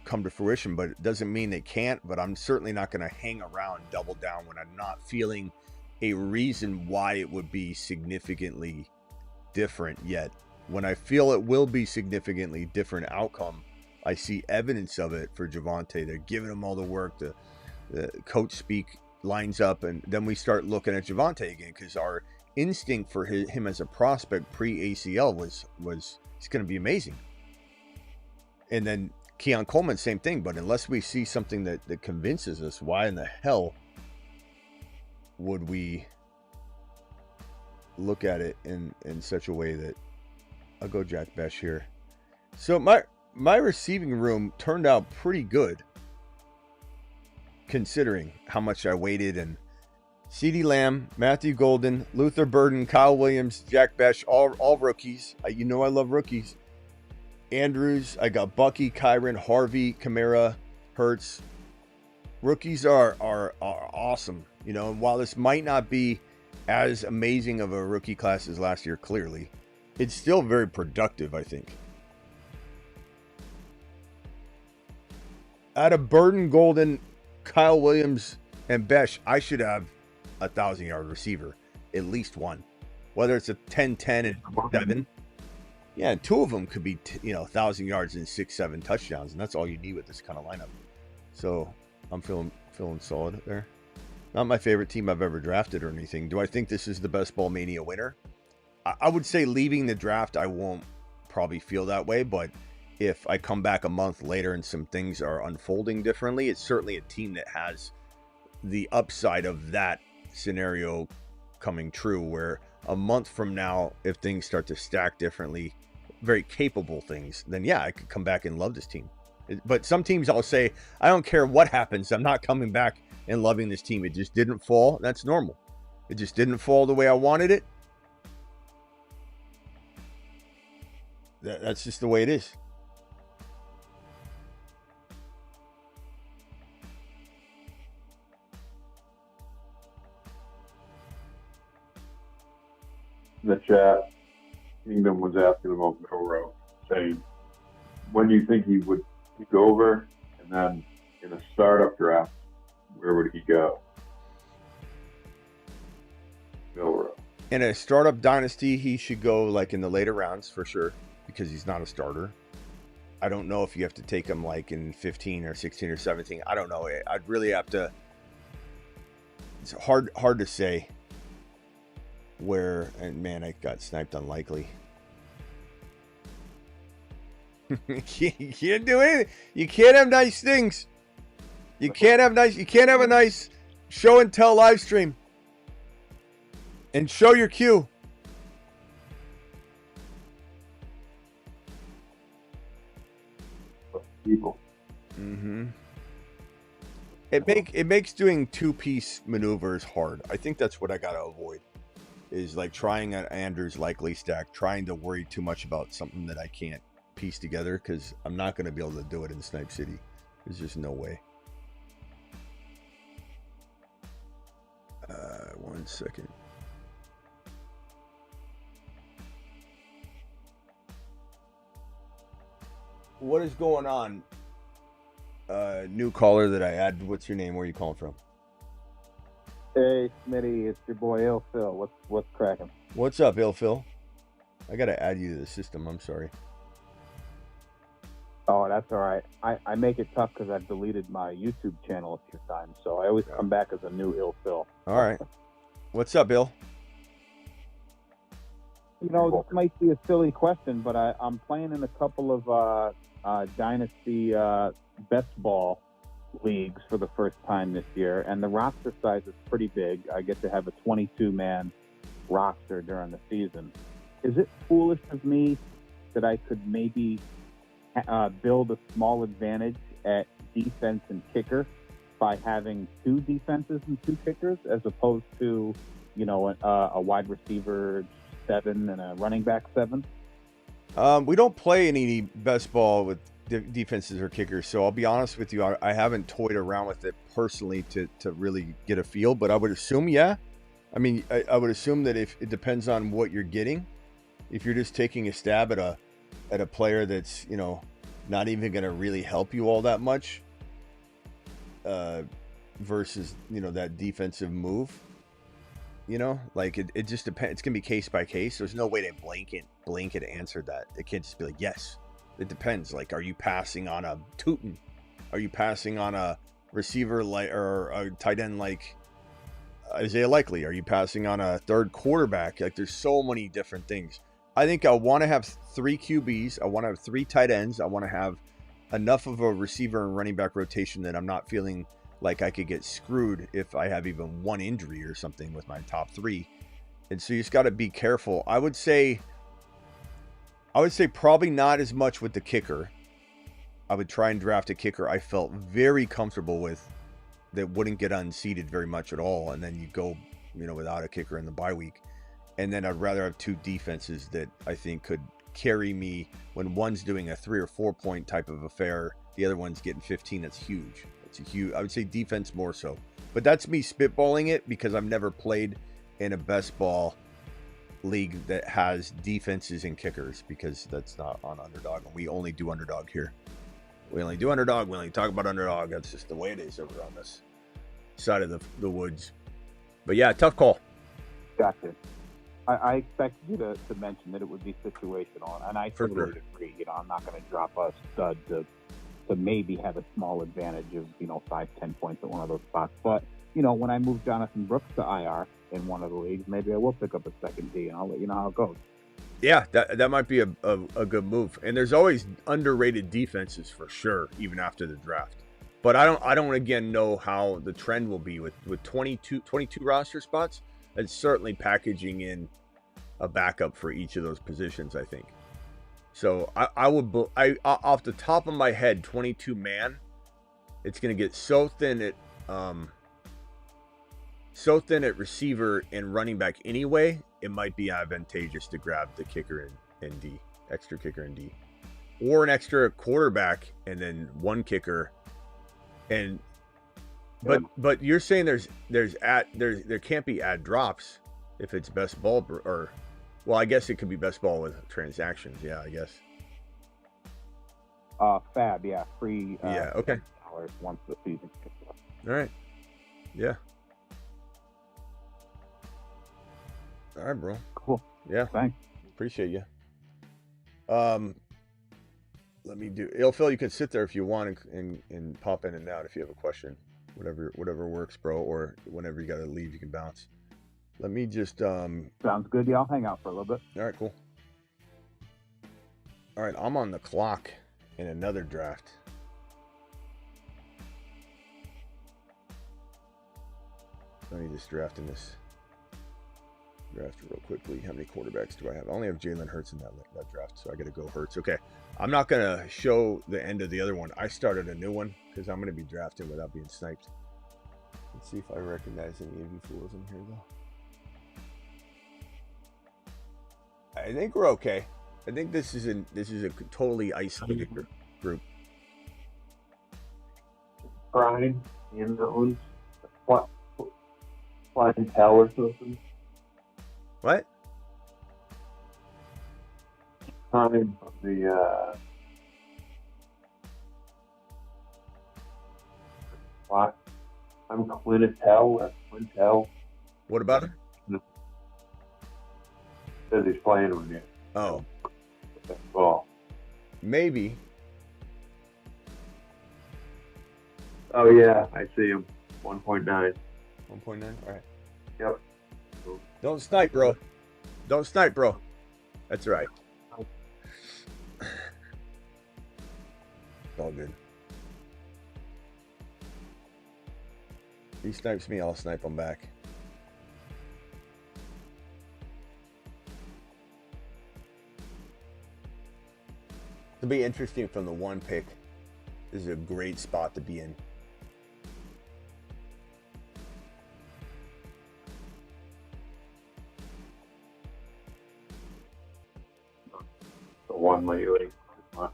come to fruition. But it doesn't mean they can't. But I'm certainly not going to hang around, double down when I'm not feeling a reason why it would be significantly different yet. When I feel it will be significantly different outcome, I see evidence of it for Javonte. They're giving him all the work. The coach speak lines up, and then we start looking at Javonte again, because our instinct for him as a prospect pre-ACL was it's going to be amazing. And then Keon Coleman, same thing. But unless we see something that convinces us, why in the hell would we look at it in such a way that I'll go Jack Besh here. So my receiving room turned out pretty good, considering how much I waited. And CeeDee Lamb, Matthew Golden, Luther Burden, Kyle Williams, Jack Besh, all rookies. I love rookies. Andrews, I got Bucky, Kyron, Harvey, Kamara, Hurts. Rookies are awesome, and while this might not be as amazing of a rookie class as last year, clearly, it's still very productive, I think. Out of Burden, Golden, Kyle Williams, and Besh, I should have a 1,000-yard receiver, at least one. Whether it's a 10-10 and 7. Yeah, and two of them could be, 1,000 yards and 6-7 touchdowns, and that's all you need with this kind of lineup. So I'm feeling solid there. Not my favorite team I've ever drafted or anything. Do I think this is the best Ball Mania winner? I would say leaving the draft, I won't probably feel that way, but if I come back a month later and some things are unfolding differently, it's certainly a team that has the upside of that scenario coming true, where a month from now, if things start to stack differently, very capable things, then yeah, I could come back and love this team. But some teams I'll say, I don't care what happens, I'm not coming back and loving this team. It just didn't fall. That's normal. It just didn't fall the way I wanted it. That's just the way it is. in the chat, Kingdom was asking about Milrow, saying when do you think he would take over, and then in a startup draft, where would he go? Milrow. In a startup dynasty, he should go like in the later rounds for sure, because he's not a starter. I don't know if you have to take him like in 15 or 16 or 17. I don't know. I'd really have to. It's hard to say where. And man, I got sniped unlikely. You can't do anything. You can't have nice things. You can't have a nice show and tell live stream. And show your cue. People. Mm-hmm. It makes doing two-piece maneuvers hard. I think that's what I gotta avoid. Is like trying an Anders likely stack, trying to worry too much about something that I can't piece together, because I'm not gonna be able to do it in Snipe City. There's just no way. 1 second. What is going on? New caller that I added. What's your name? Where are you calling from? Hey, Smitty, it's your boy Il Phil. What's cracking? What's up, Il Phil? I gotta add you to the system. I'm sorry. Oh, that's all right. I make it tough because I've deleted my YouTube channel a few times, so I always come back as a new Il Phil. All right. What's up, Bill? You know, this might be a silly question, but I'm playing in a couple of Dynasty best ball leagues for the first time this year, and the roster size is pretty big. I get to have a 22-man roster during the season. Is it foolish of me that I could maybe build a small advantage at defense and kicker by having two defenses and two kickers, as opposed to, you know, a wide receiver 7 and a running back 7? We don't play any best ball with defenses or kickers, so I'll be honest with you, I haven't toyed around with it personally to really get a feel, but I would assume, yeah. I mean, I would assume that if it depends on what you're getting, if you're just taking a stab at a player that's, you know, not even going to really help you all that much, versus, you know, that defensive move, you know, like it just depends. It's going to be case by case. There's no way to blanket answer that. It can't just be like, yes. It depends. Like, are you passing on a Tootin? Are you passing on a receiver like, or a tight end like Isaiah Likely? Are you passing on a third quarterback? Like, there's so many different things. I think I want to have 3 QBs. I want to have 3 tight ends. I want to have enough of a receiver and running back rotation that I'm not feeling like I could get screwed if I have even one injury or something with my top 3. And so you just got to be careful. I would say probably not as much with the kicker. I would try and draft a kicker I felt very comfortable with that wouldn't get unseated very much at all. And then you go, you know, without a kicker in the bye week. And then I'd rather have 2 defenses that I think could carry me when one's doing a 3 or 4 point type of affair. The other one's getting 15. That's huge. It's a huge, I would say defense more so. But that's me spitballing it because I've never played in a best ball league that has defenses and kickers, because that's not on Underdog, and we only do Underdog here. We only do Underdog. We only talk about Underdog. That's just the way it is over on this side of the woods. But yeah, tough call. Gotcha. I expected you to mention that it would be situational, and I totally agree. You know, I'm not going to drop a stud to maybe have a small advantage of, you know, 5-10 points at one of those spots. But, you know, when I move Jonathan Brooks to IR in one of the leagues, maybe I will pick up a second D, and I'll let you know how it goes. Yeah, that might be a good move. And there's always underrated defenses for sure, even after the draft. But I don't again know how the trend will be with 22 roster spots. It's certainly packaging in a backup for each of those positions, I think. So I would off the top of my head, 22 man, it's going to get so thin at receiver and running back anyway. It might be advantageous to grab the kicker and D, extra kicker and D, or an extra quarterback and then one kicker. And but you're saying there can't be ad drops if it's best ball, or Well, I guess it could be best ball with transactions. Yeah, I guess. Fab, yeah, free. Yeah, okay. $10 once the season kicks off. All right. Yeah. All right, bro. Cool. Yeah. Thanks. Appreciate you. Let me do. Phil, you can sit there if you want and pop in and out if you have a question. Whatever works, bro. Or whenever you gotta leave, you can bounce. Let me just. Sounds good. Yeah, I'll hang out for a little bit. All right, cool. All right, I'm on the clock in another draft. Let me just draft real quickly. How many quarterbacks do I have? I only have Jalen Hurts in that draft, so I got to go Hurts. Okay, I'm not going to show the end of the other one. I started a new one because I'm going to be drafting without being sniped. Let's see if I recognize any of you fools in here, though. I think we're okay. I think this is a totally isolated group. Brian, and that one's clientele or something. What? Time of the what? I'm Quintel or Quintel. What about him? Says he's playing with you. Oh, Ball. maybe. Oh yeah, I see him. 1.9. 1.9. All right. Yep. Don't snipe, bro. Don't snipe, bro. That's right. It's all good. If he snipes me, I'll snipe him back. It'll be interesting from the one pick. This is a great spot to be in. The one lately. All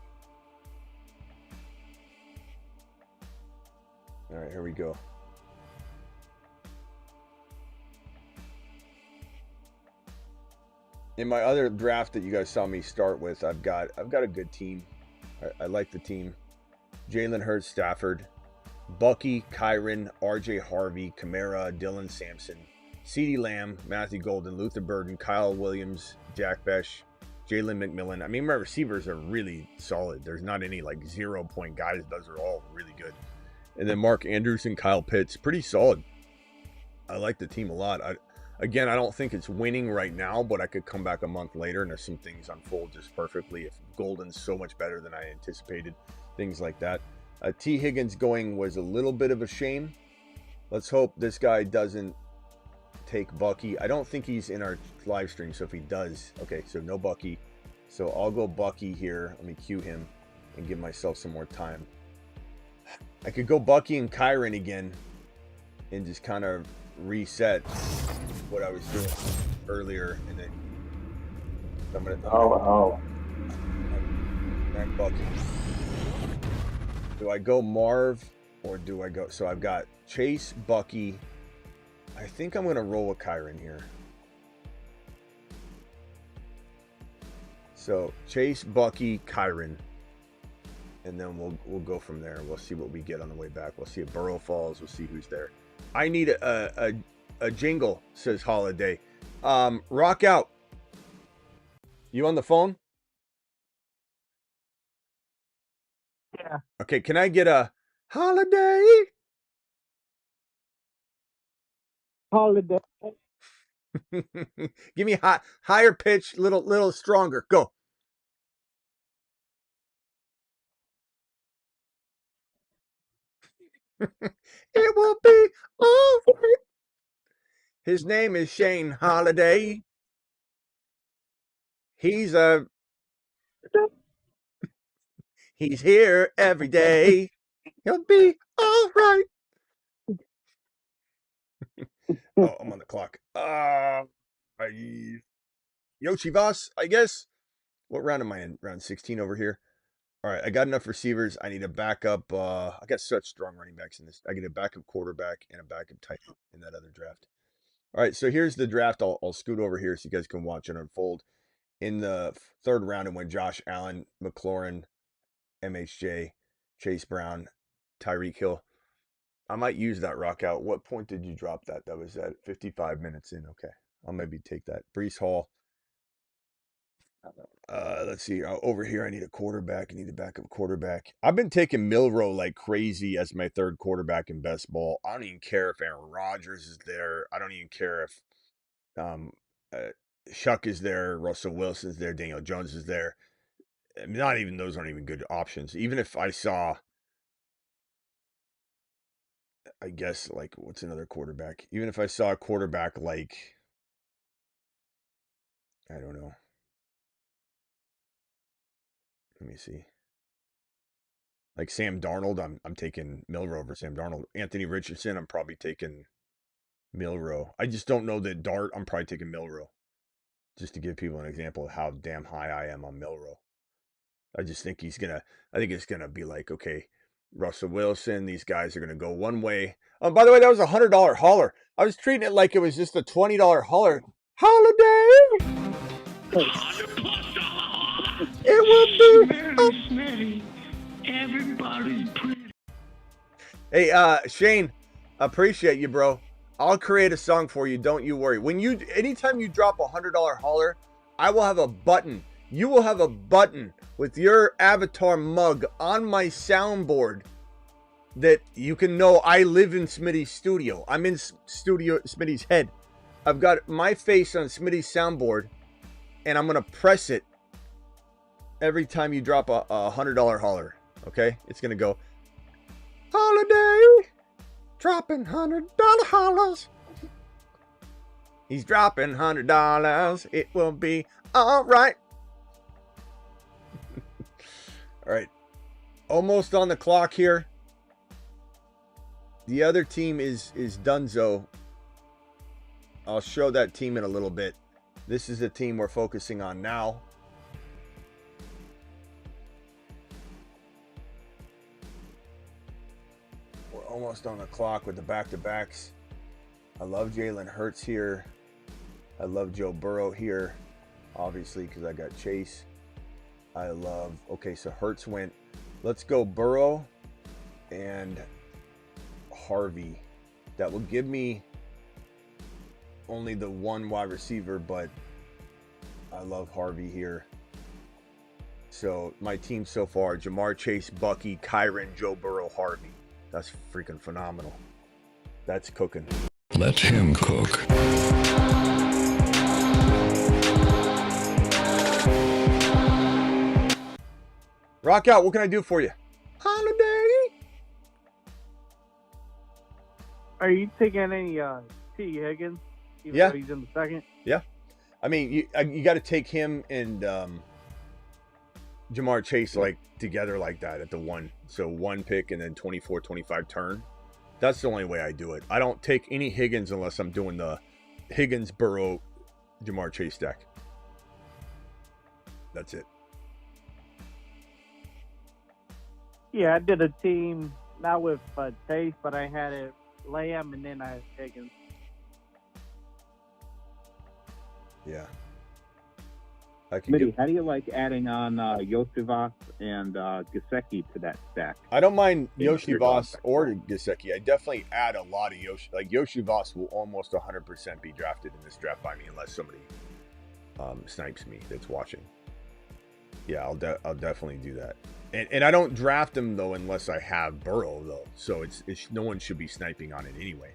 right, here we go. In my other draft that you guys saw me start with, I've got a good team. I like the team. Jalen Hurts, Stafford, Bucky, Kyron, RJ Harvey, Kamara, Dylan Sampson, CeeDee Lamb, Matthew Golden, Luther Burden, Kyle Williams, Jack Besh, Jalen McMillan. I mean, my receivers are really solid. There's not any like 0-point guys. Those are all really good. And then Mark Andrews and Kyle Pitts, pretty solid. I like the team a lot. Again, I don't think it's winning right now, but I could come back a month later and if some things unfold just perfectly. If Golden's so much better than I anticipated, things like that. T. Higgins going was a little bit of a shame. Let's hope this guy doesn't take Bucky. I don't think he's in our live stream, so if he does, okay, so no Bucky. So I'll go Bucky here. Let me cue him and give myself some more time. I could go Bucky and Kyron again and just kind of reset what I was doing earlier, and then I'm gonna Bucky. Do I go Marv or do I go? So I've got Chase, Bucky. I think I'm gonna roll with Kyron here. So Chase, Bucky, Kyron, and then we'll go from there. We'll see what we get on the way back. We'll see if Burrow falls. We'll see who's there. I need a jingle, says Holiday. Rock out. You on the phone? Yeah. Okay, can I get a holiday? Holiday. Give me higher pitch, little stronger. Go. It will be all right. His name is Shane Holiday. He's here every day. He'll be all right. Oh, I'm on the clock. Yoshi Voss, I guess. What round am I in? Round 16 over here. All right, I got enough receivers. I need a backup. I got such strong running backs in this. I get a backup quarterback and a backup tight end in that other draft. All right, so here's the draft. I'll scoot over here so you guys can watch it unfold. In the third round, it went Josh Allen, McLaurin, MHJ, Chase Brown, Tyreek Hill. I might use that rock out. What point did you drop that? That was at 55 minutes in. Okay, I'll maybe take that. Brees Hall. Let's see. Over here, I need a quarterback. I need a backup quarterback. I've been taking Milroe like crazy as my third quarterback in best ball. I don't even care if Aaron Rodgers is there. I don't even care if uh, Shuck is there, Russell Wilson's there, Daniel Jones is there. I mean, not even those aren't even good options. Even if I saw, I guess, like, what's another quarterback? Even if I saw a quarterback like, I don't know. Let me see. Like Sam Darnold, I'm taking Milroe over Sam Darnold. Anthony Richardson, I'm probably taking Milroe. I just don't know that Dart. I'm probably taking Milroe. Just to give people an example of how damn high I am on Milroe. I just think I think it's gonna be like, okay, Russell Wilson, these guys are gonna go one way. Oh, by the way, that was $100 hauler. I was treating it like it was just a $20 hauler. Holiday! It will be Smitty. Everybody's pretty. Hey, Shane, appreciate you, bro. I'll create a song for you. Don't you worry. Anytime you drop $100 hauler, I will have a button. You will have a button with your avatar mug on my soundboard that you can know I live in Smitty's studio. I'm in Smitty's head. I've got my face on Smitty's soundboard, and I'm gonna press it every time you drop a $100 hauler. Okay, it's gonna go. Holiday, dropping $100 haulers. He's dropping $100. It will be all right. All right, almost on the clock here. The other team is Dunzo. I'll show that team in a little bit. This is the team we're focusing on now. We're almost on the clock with the back-to-backs. I love Jalen Hurts here. I love Joe Burrow here, obviously, because I got Chase. Okay, so Hurts went. Let's go Burrow and Harvey. That will give me only the one wide receiver, but I love Harvey here. So my team so far, Jamar Chase, Bucky, Kyron, Joe Burrow, Harvey. That's freaking phenomenal. That's cooking. Let him cook. Rock out, what can I do for you? Holiday. Are you taking any T. Higgins? Even Yeah. though he's in the second? Yeah. I mean, you got to take him and Jamar Chase like together like that at the one. So one pick and then 24-25 turn. That's the only way I do it. I don't take any Higgins unless I'm doing the Higgins, Burrow, Jamar Chase stack. That's it. Yeah, I did a team, not with Chase, but I had it Lamb and then I had Higgins. Yeah. I can Smitty, how do you like adding on Yosivas and Gesicki to that stack? I don't mind Yeah, Yoshi-Voss or Gesicki. I definitely add a lot of Yoshi. Like Yoshi-Voss will almost 100% be drafted in this draft by me unless somebody snipes me that's watching. Yeah, I'll definitely do that. And I don't draft him though unless I have Burrow though. So it's no one should be sniping on it anyway,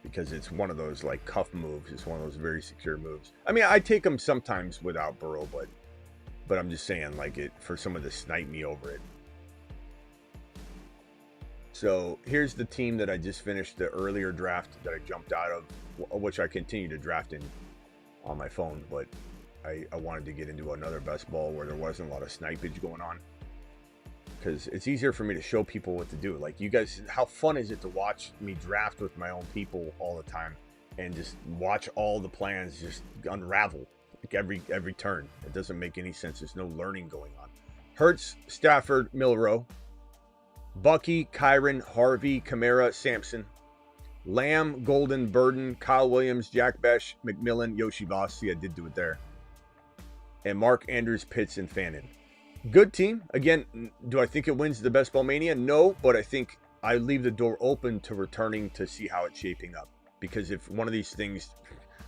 because it's one of those like cuff moves. It's one of those very secure moves. I mean, I take them sometimes without Burrow, but I'm just saying, like, it for someone to snipe me over it. So here's the team that I just finished the earlier draft that I jumped out of, which I continue to draft in on my phone, but I wanted to get into another best ball where there wasn't a lot of snipage going on, because it's easier for me to show people what to do. Like, you guys, how fun is it to watch me draft with my own people all the time and just watch all the plans just unravel like every turn? It doesn't make any sense. There's no learning going on. Hurts, Stafford, Milroe, Bucky, Kyron, Harvey, Kamara, Sampson, Lamb, Golden, Burden, Kyle Williams, Jack Besh, McMillan, Yoshi Voss. See, I did do it there. And Mark Andrews, Pitts, and Fannin. Good team. Again, do I think it wins the Best Ball Mania? No, but I think I leave the door open to returning to see how it's shaping up. Because if one of these things,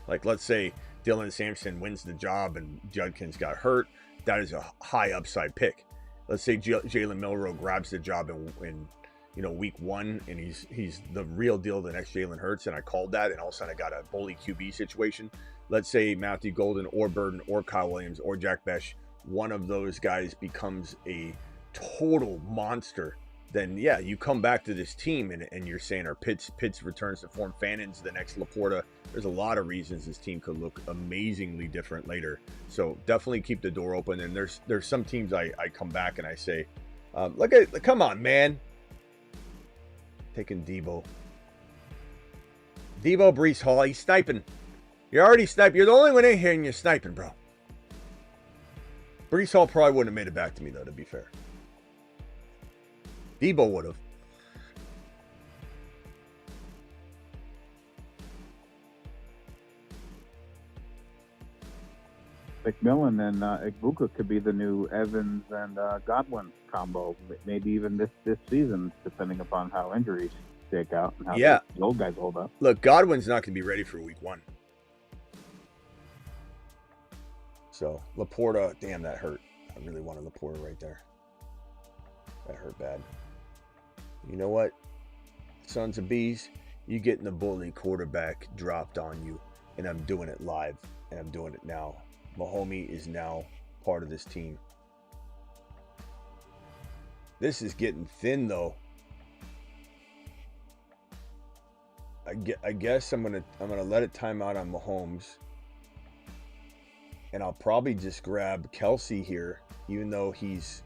like let's say Dylan Sampson wins the job and Judkins got hurt, that is a high upside pick. Let's say Jalen Milroe grabs the job in week 1, and he's the real deal, the next Jalen Hurts, and I called that, and all of a sudden I got a bully QB situation. Let's say Matthew Golden or Burden or Kyle Williams or Jack Besh, one of those guys becomes a total monster. Then yeah, you come back to this team and you're saying, or Pitts returns to form, Fannin's the next Laporta. There's a lot of reasons this team could look amazingly different later. So definitely keep the door open. And there's some teams I come back and I say, come on, man. Taking Debo, Breece Hall, he's sniping. You're already sniping. You're the only one in here and you're sniping, bro. Breece Hall probably wouldn't have made it back to me, though, to be fair. Debo would have. McMillan and Igbukah could be the new Evans and Godwin combo, maybe even this season, depending upon how injuries shake out and how the old guys hold up. Look, Godwin's not going to be ready for week 1. So, Laporta, damn, that hurt. I really wanted Laporta right there. That hurt bad. You know what? Sons of Bees, you getting the bully quarterback dropped on you, and I'm doing it live, and I'm doing it now. Mahomie is now part of this team. This is getting thin, though. I guess I'm gonna let it time out on Mahomes, and I'll probably just grab Kelsey here, even though he's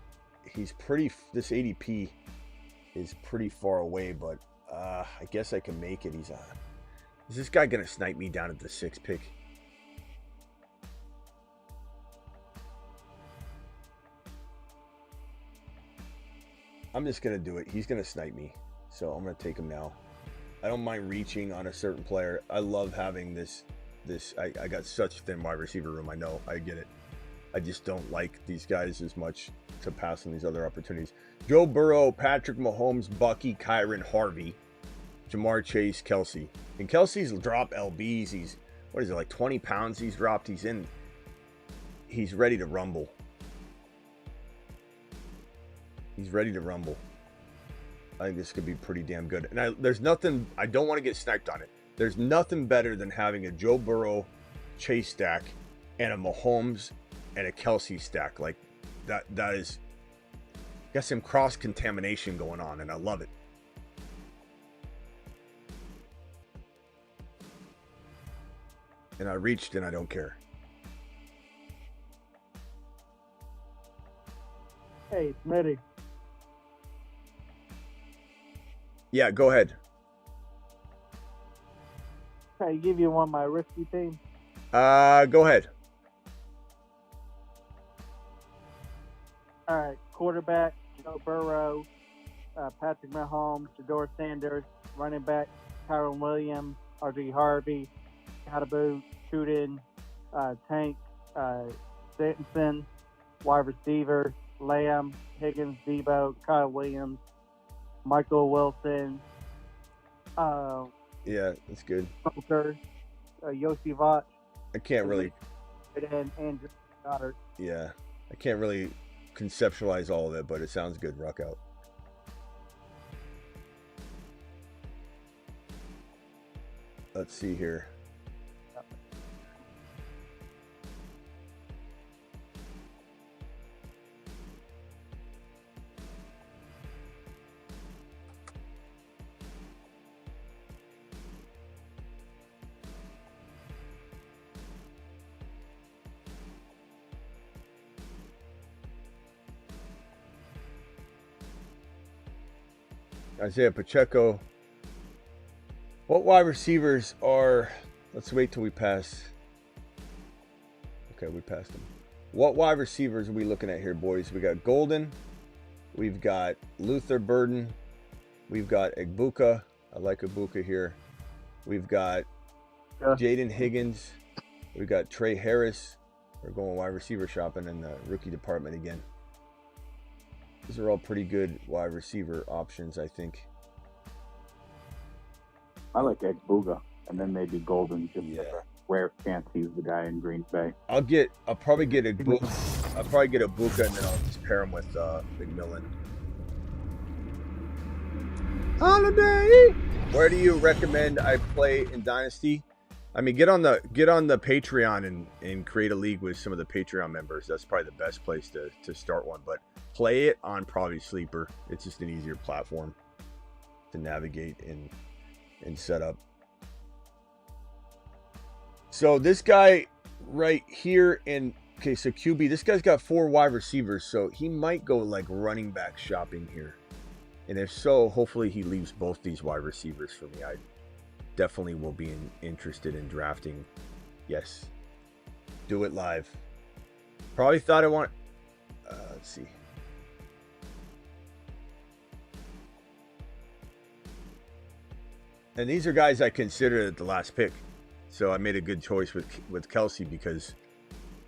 pretty. This ADP is pretty far away, but I guess I can make it. Is this guy gonna snipe me down at the 6th pick? I'm just going to do it. He's going to snipe me. So I'm going to take him now. I don't mind reaching on a certain player. I love having this. I got such thin wide receiver room. I know. I get it. I just don't like these guys as much to pass on these other opportunities. Joe Burrow, Patrick Mahomes, Bucky, Kyron, Harvey, Jamar Chase, Kelsey. And Kelsey's dropped LBs. He's, what is it, like 20 pounds he's dropped. He's ready to rumble. He's ready to rumble. I think this could be pretty damn good. And there's nothing, I don't want to get sniped on it. There's nothing better than having a Joe Burrow Chase stack and a Mahomes and a Kelsey stack. Like that is, got some cross contamination going on, and I love it. And I reached and I don't care. Hey, Smitty. Yeah, go ahead. Can I give you one of my risky teams? Go ahead. All right, quarterback, Joe Burrow, Patrick Mahomes, Shador Sanders, running back, Kyron Williams, R.G. Harvey, Kadabu, Truden, Tank, Stanton, wide receiver, Lamb, Higgins, Debo, Kyle Williams, Michael Wilson. Yeah, that's good. Poker, Yoshi Vach. I can't really. And Andrew Goddard. Yeah, I can't really conceptualize all of it, but it sounds good. Rock out. Let's see here. Isaiah Pacheco. What wide receivers are... Let's wait till we pass. Okay, we passed them. What wide receivers are we looking at here, boys? We got Golden. We've got Luther Burden. We've got Igbukah. I like Igbukah here. We've got Jaden Higgins. We've got Trey Harris. We're going wide receiver shopping in the rookie department again. These are all pretty good wide receiver options, I think. I like Egbuka, and then maybe Golden, just for the rare chance he's the guy in Green Bay. I'll probably get Egbuka. I'll probably get Egbuka, and then I'll just pair him with McMillan. Holiday. Where do you recommend I play in Dynasty? I mean, get on the Patreon and create a league with some of the Patreon members. That's probably the best place to start one. But play it on probably Sleeper. It's just an easier platform to navigate and set up. So this guy right here so QB, this guy's got 4 wide receivers, so he might go like running back shopping here. And if so, hopefully he leaves both these wide receivers for me. I definitely will be interested in drafting. Yes. Do it live. Probably thought I want... let's see. And these are guys I considered at the last pick. So I made a good choice with Kelsey because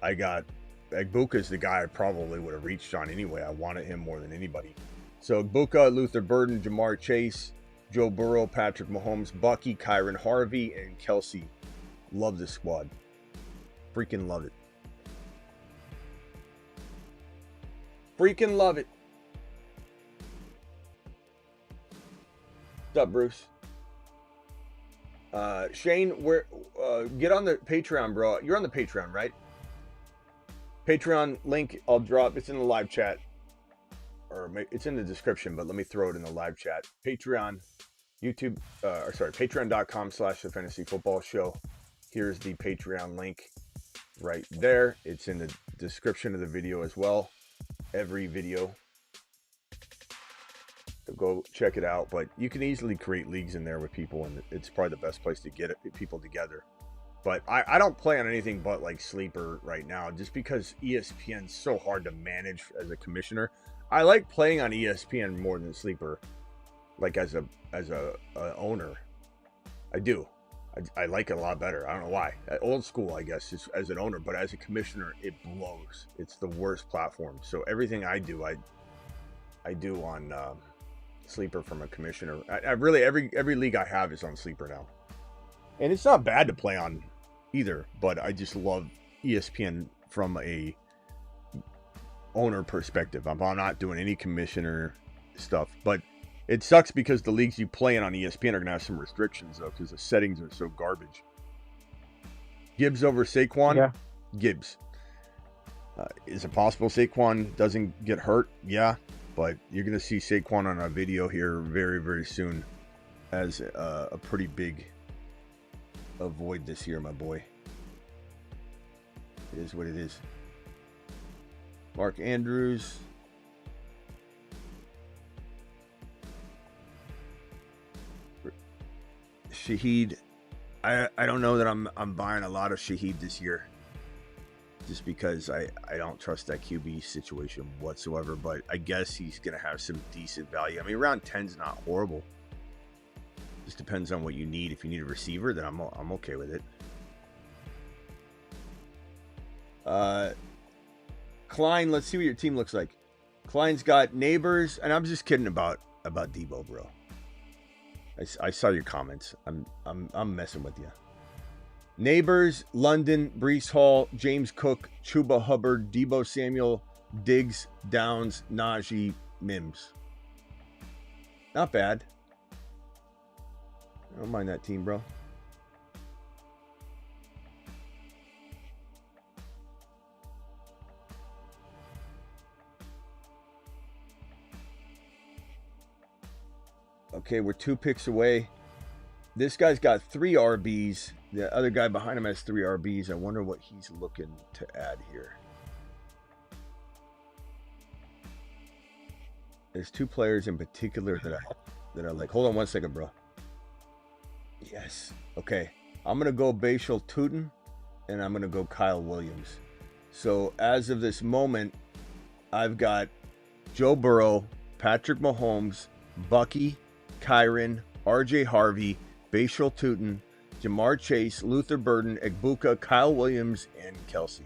I got... Egbuka's the guy I probably would have reached on anyway. I wanted him more than anybody. So Egbuka, Luther Burden, Jamar Chase, Joe Burrow, Patrick Mahomes, Bucky, Kyron Harvey, and Kelsey. Love this squad. Freaking love it. Freaking love it. What's up, Bruce? Shane, get on the Patreon, bro. You're on the Patreon, right? Patreon link I'll drop. It's in the live chat. Or it's in the description, but let me throw it in the live chat. Patreon, YouTube, patreon.com/The Fantasy Football Show. Here's the Patreon link right there. It's in the description of the video as well. Every video. So go check it out. But you can easily create leagues in there with people, and it's probably the best place to get people together. But I don't play on anything but like Sleeper right now, just because ESPN's so hard to manage as a commissioner. I like playing on ESPN more than Sleeper, like as a owner. I do. I like it a lot better. I don't know why. Old school, I guess, as an owner, but as a commissioner, it blows. It's the worst platform. So everything I do, I do on Sleeper from a commissioner. I really every league I have is on Sleeper now, and it's not bad to play on either. But I just love ESPN from a owner perspective. I'm not doing any commissioner stuff, but it sucks because the leagues you play in on ESPN are gonna have some restrictions though, because the settings are so garbage. Gibbs over Saquon. Yeah. Gibbs. Is it possible Saquon doesn't get hurt? Yeah, but you're gonna see Saquon on a video here very, very soon as a pretty big avoid this year, my boy. It is what it is. Mark Andrews. Shaheed. I don't know that I'm buying a lot of Shaheed this year. Just because I don't trust that QB situation whatsoever. But I guess he's going to have some decent value. I mean, round 10's not horrible. Just depends on what you need. If you need a receiver, then I'm okay with it. Klein, let's see what your team looks like. Klein's got Neighbors, and I'm just kidding about Debo, bro. I saw your comments. I'm messing with you. Neighbors, London, Breece Hall, James Cook, Chuba Hubbard, Debo Samuel, Diggs, Downs, Najee, Mims. Not bad. I don't mind that team, bro. Okay, we're 2 picks away. This guy's got 3 RBs. The other guy behind him has 3 RBs. I wonder what he's looking to add here. There's 2 players in particular that I like. Hold on one second, bro. Yes. Okay. I'm going to go Bashal Tootin, and I'm going to go Kyle Williams. So as of this moment, I've got Joe Burrow, Patrick Mahomes, Bucky, Kyron, RJ Harvey, Bashal Tootin, Jamar Chase, Luther Burden, Egbuka, Kyle Williams, and Kelsey.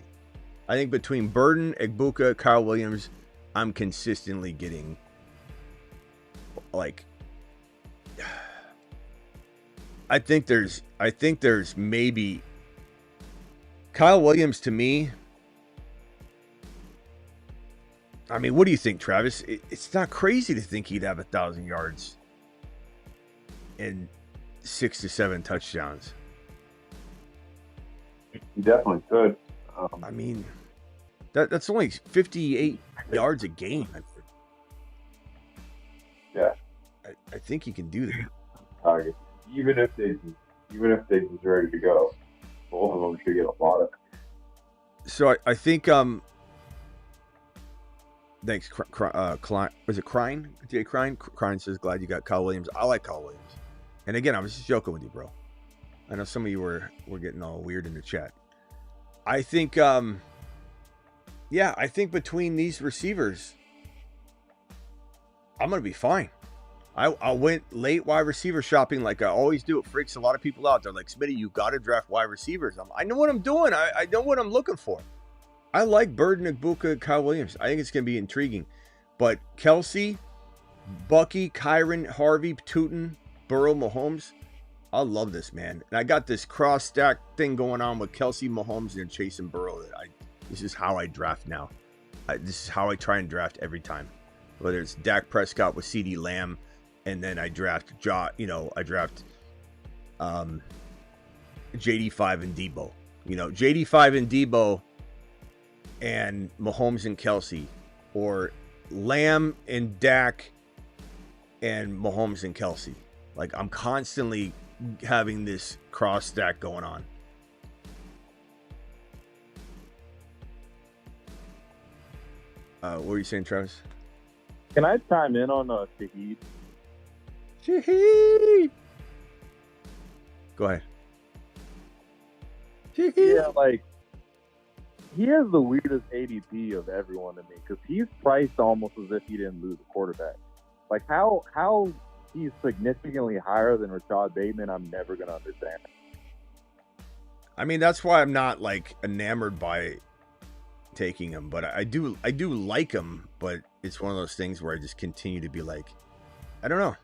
I think between Burden, Egbuka, Kyle Williams, I'm consistently getting like I think there's maybe Kyle Williams to me. I mean, what do you think, Travis? It's not crazy to think he'd have 1,000 yards and 6 to 7 touchdowns. He definitely could. I mean, that's only 58 yards a game. Yeah, I think he can do that. Target. Even if he's ready to go, both of them should get a lot of. So I think thanks, Klein. Was it Crine? Jay Crine? Crine says, glad you got Kyle Williams. I like Kyle Williams. And again, I was just joking with you, bro. I know some of you were getting all weird in the chat. I think, I think between these receivers, I'm going to be fine. I went late wide receiver shopping like I always do. It freaks a lot of people out. They're like, Smitty, you got to draft wide receivers. I know what I'm doing. I know what I'm looking for. I like Burden, Egbuka, Kyle Williams. I think it's going to be intriguing. But Kelsey, Bucky, Kyron, Harvey, Tootin, Burrow, Mahomes, I love this, man. And I got this cross-stack thing going on with Kelsey, Mahomes, and Chase and Burrow. This is how I draft now. This is how I try and draft every time. Whether it's Dak Prescott with CeeDee Lamb, and then I draft JD5 and Debo. JD5 and Debo and Mahomes and Kelsey, or Lamb and Dak and Mahomes and Kelsey. Like, I'm constantly having this cross stack going on. What were you saying, Travis? Can I chime in on Shaheed? Shaheed! Go ahead. Shaheed! Yeah, like, he has the weirdest ADP of everyone to me, because he's priced almost as if he didn't lose a quarterback. Like, how he's significantly higher than Rashad Bateman, I'm never going to understand. I mean, that's why I'm not, like, enamored by taking him, but I do like him, but it's one of those things where I just continue to be like, I don't know.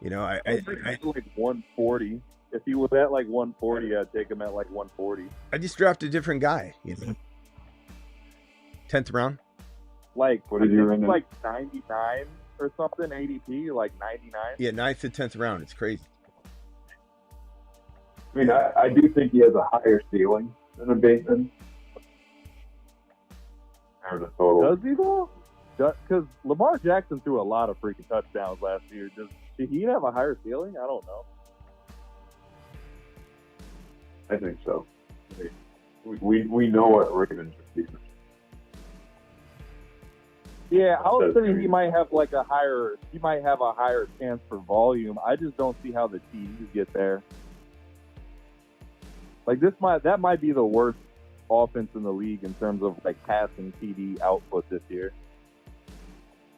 I like 140. If he was at like 140, I'd take him at like 140. I just drafted a different guy, 10th round. Like, what did you run? Like 99 or something, ADP, like 99. Yeah, 9th to 10th round. It's crazy. I mean, I do think he has a higher ceiling than a Bateman. The total. Does he though? Because Lamar Jackson threw a lot of freaking touchdowns last year. Should he have a higher ceiling? I don't know. I think so. We know what Ravens receivers. Yeah, I was thinking he might have a higher chance for volume. I just don't see how the TDs get there. Like that might be the worst offense in the league in terms of like passing TD output this year.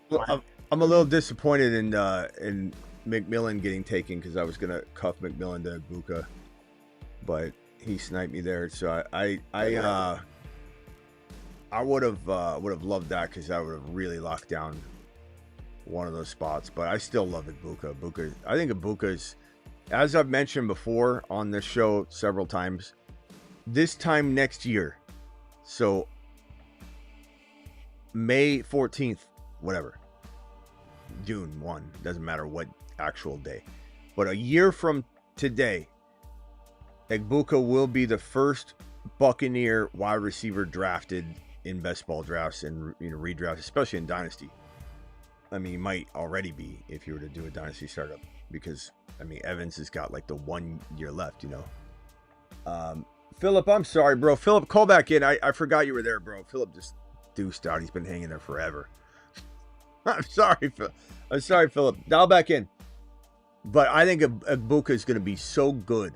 Well, I'm a little disappointed in McMillan getting taken, because I was gonna cuff McMillan to Egbuka, but he sniped me there. So I would have loved that, because I would have really locked down one of those spots. But I still love Egbuka. I think Egbuka's, as I've mentioned before on this show several times, this time next year, so May 14th, whatever, June 1, doesn't matter what actual day, but a year from today, Egbuka will be the first Buccaneer wide receiver drafted in best ball drafts and redrafts, especially in Dynasty. I mean, he might already be if you were to do a Dynasty startup, because I mean, Evans has got like the 1 year left, Philip, I'm sorry, bro. Philip, call back in. I forgot you were there, bro. Philip just deuced out. He's been hanging there forever. I'm sorry, Philip. Dial back in. But I think Egbuka is going to be so good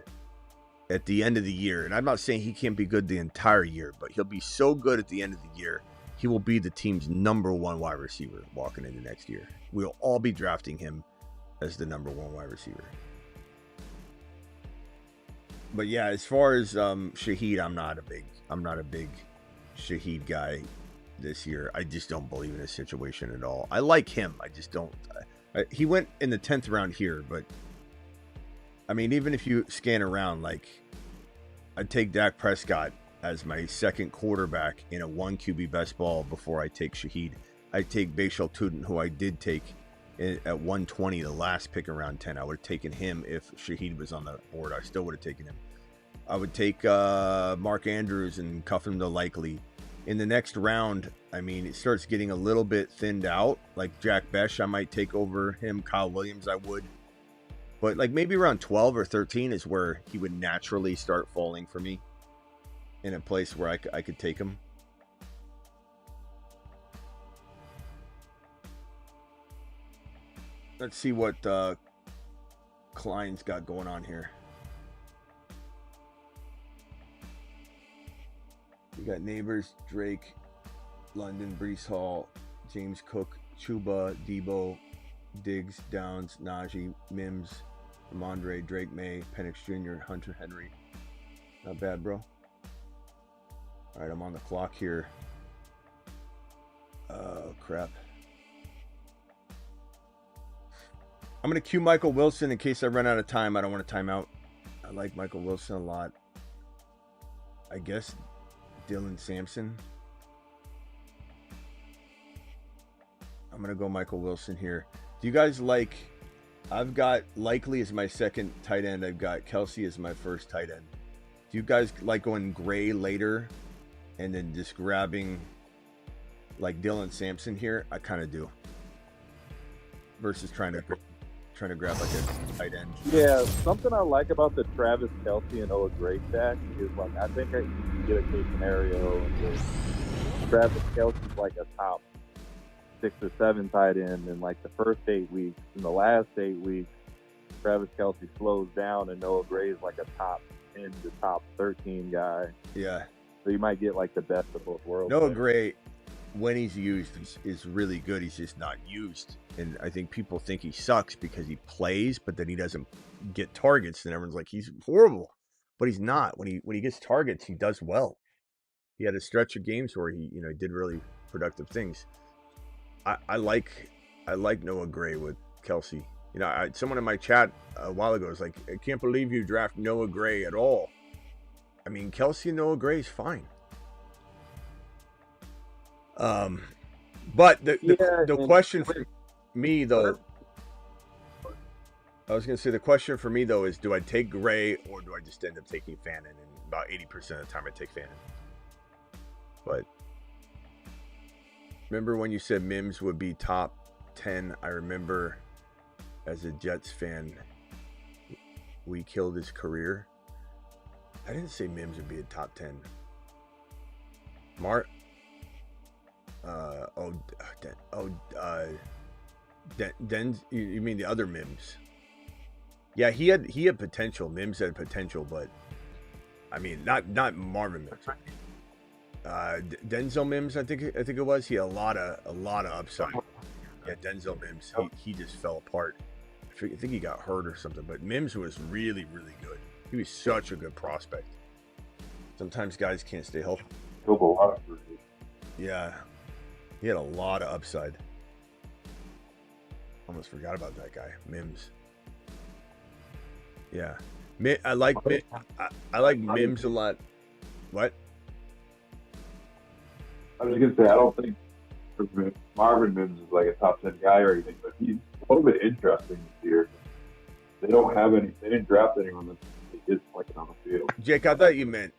at the end of the year. And I'm not saying he can't be good the entire year, but he'll be so good at the end of the year. He will be the team's #1 wide receiver walking into next year. We'll all be drafting him as the #1 wide receiver. But yeah, as far as Shaheed, I'm not a big Shaheed guy this year. I just don't believe in his situation at all. I like him. I just don't. He went in the 10th round here, but I mean, even if you scan around, like, I'd take Dak Prescott as my second quarterback in a 1 QB best ball before I take Shaheed. I'd take Bashal Tutin, who I did take at 120, the last pick in round 10. I would have taken him if Shaheed was on the board. I still would have taken him. I would take Mark Andrews and cuff him to likely. In the next round, I mean, it starts getting a little bit thinned out. Like Jack Besh, I might take over him. Kyle Williams, I would. But like maybe around 12 or 13 is where he would naturally start falling for me in a place where I could take him. Let's see what Klein's got going on here. You got Neighbors, Drake, London, Brees Hall, James Cook, Chuba, Debo, Diggs, Downs, Najee, Mims, Ramondre, Drake May, Penix Jr., Hunter Henry. Not bad, bro. All right, I'm on the clock here. Oh, crap. I'm going to cue Michael Wilson in case I run out of time. I don't want to time out. I like Michael Wilson a lot. I guess Dylan Sampson. I'm going to go Michael Wilson here. Do you guys like... I've got Likely as my second tight end. I've got Kelsey as my first tight end. Do you guys like going Gray later and then just grabbing like Dylan Sampson here? I kind of do. Versus trying to grab like a tight end. Yeah, something I like about the Travis Kelce and Noah Gray stack is like I think I can get a case scenario where Travis Kelce's like a top 6 or 7 tight end in like the first 8 weeks. In the last 8 weeks, Travis Kelce slows down and Noah Gray is like a top 10 to top 13 guy. Yeah. So you might get like the best of both worlds. Noah Gray, when he's used, is really good. He's just not used. And I think people think he sucks because he plays, but then he doesn't get targets. And everyone's like, he's horrible. But he's not. When he gets targets, he does well. He had a stretch of games where he did really productive things. I like Noah Gray with Kelsey. Someone in my chat a while ago was like, I can't believe you draft Noah Gray at all. I mean, Kelsey and Noah Gray is fine. But the question for me, though, I was going to say the question for me, though, is do I take Gray or do I just end up taking Fannin? And about 80% of the time I take Fannin. But remember when you said Mims would be top 10? I remember as a Jets fan, we killed his career. I didn't say Mims would be a top 10. You mean the other Mims? Yeah, he had potential. Mims had potential, but I mean, not Marvin Mims. Denzel Mims, I think it was. He had a lot of upside. Yeah, Denzel Mims. He just fell apart. I think he got hurt or something. But Mims was really, really good. He was such a good prospect. Sometimes guys can't stay healthy. Yeah, he had a lot of upside. Almost forgot about that guy, Mims. Yeah, I like Mims a lot. What? I was going to say, I don't think Marvin Mims is like a top 10 guy or anything, but he's a little bit interesting this year. They didn't draft anyone that is playing on the field. Jake, I thought you meant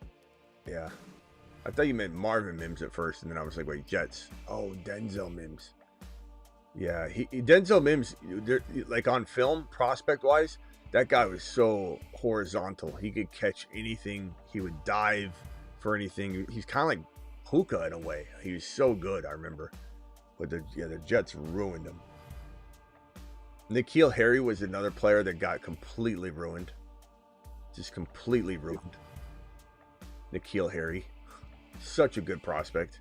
Marvin Mims at first, and then I was like, wait, Jets. Oh, Denzel Mims. Yeah, Denzel Mims, like on film, prospect-wise, that guy was so horizontal. He could catch anything. He would dive for anything. He's kind of like Puka in a way. He was so good, I remember. But the Jets ruined him. N'Keal Harry was another player that got completely ruined. Just completely ruined. N'Keal Harry. Such a good prospect.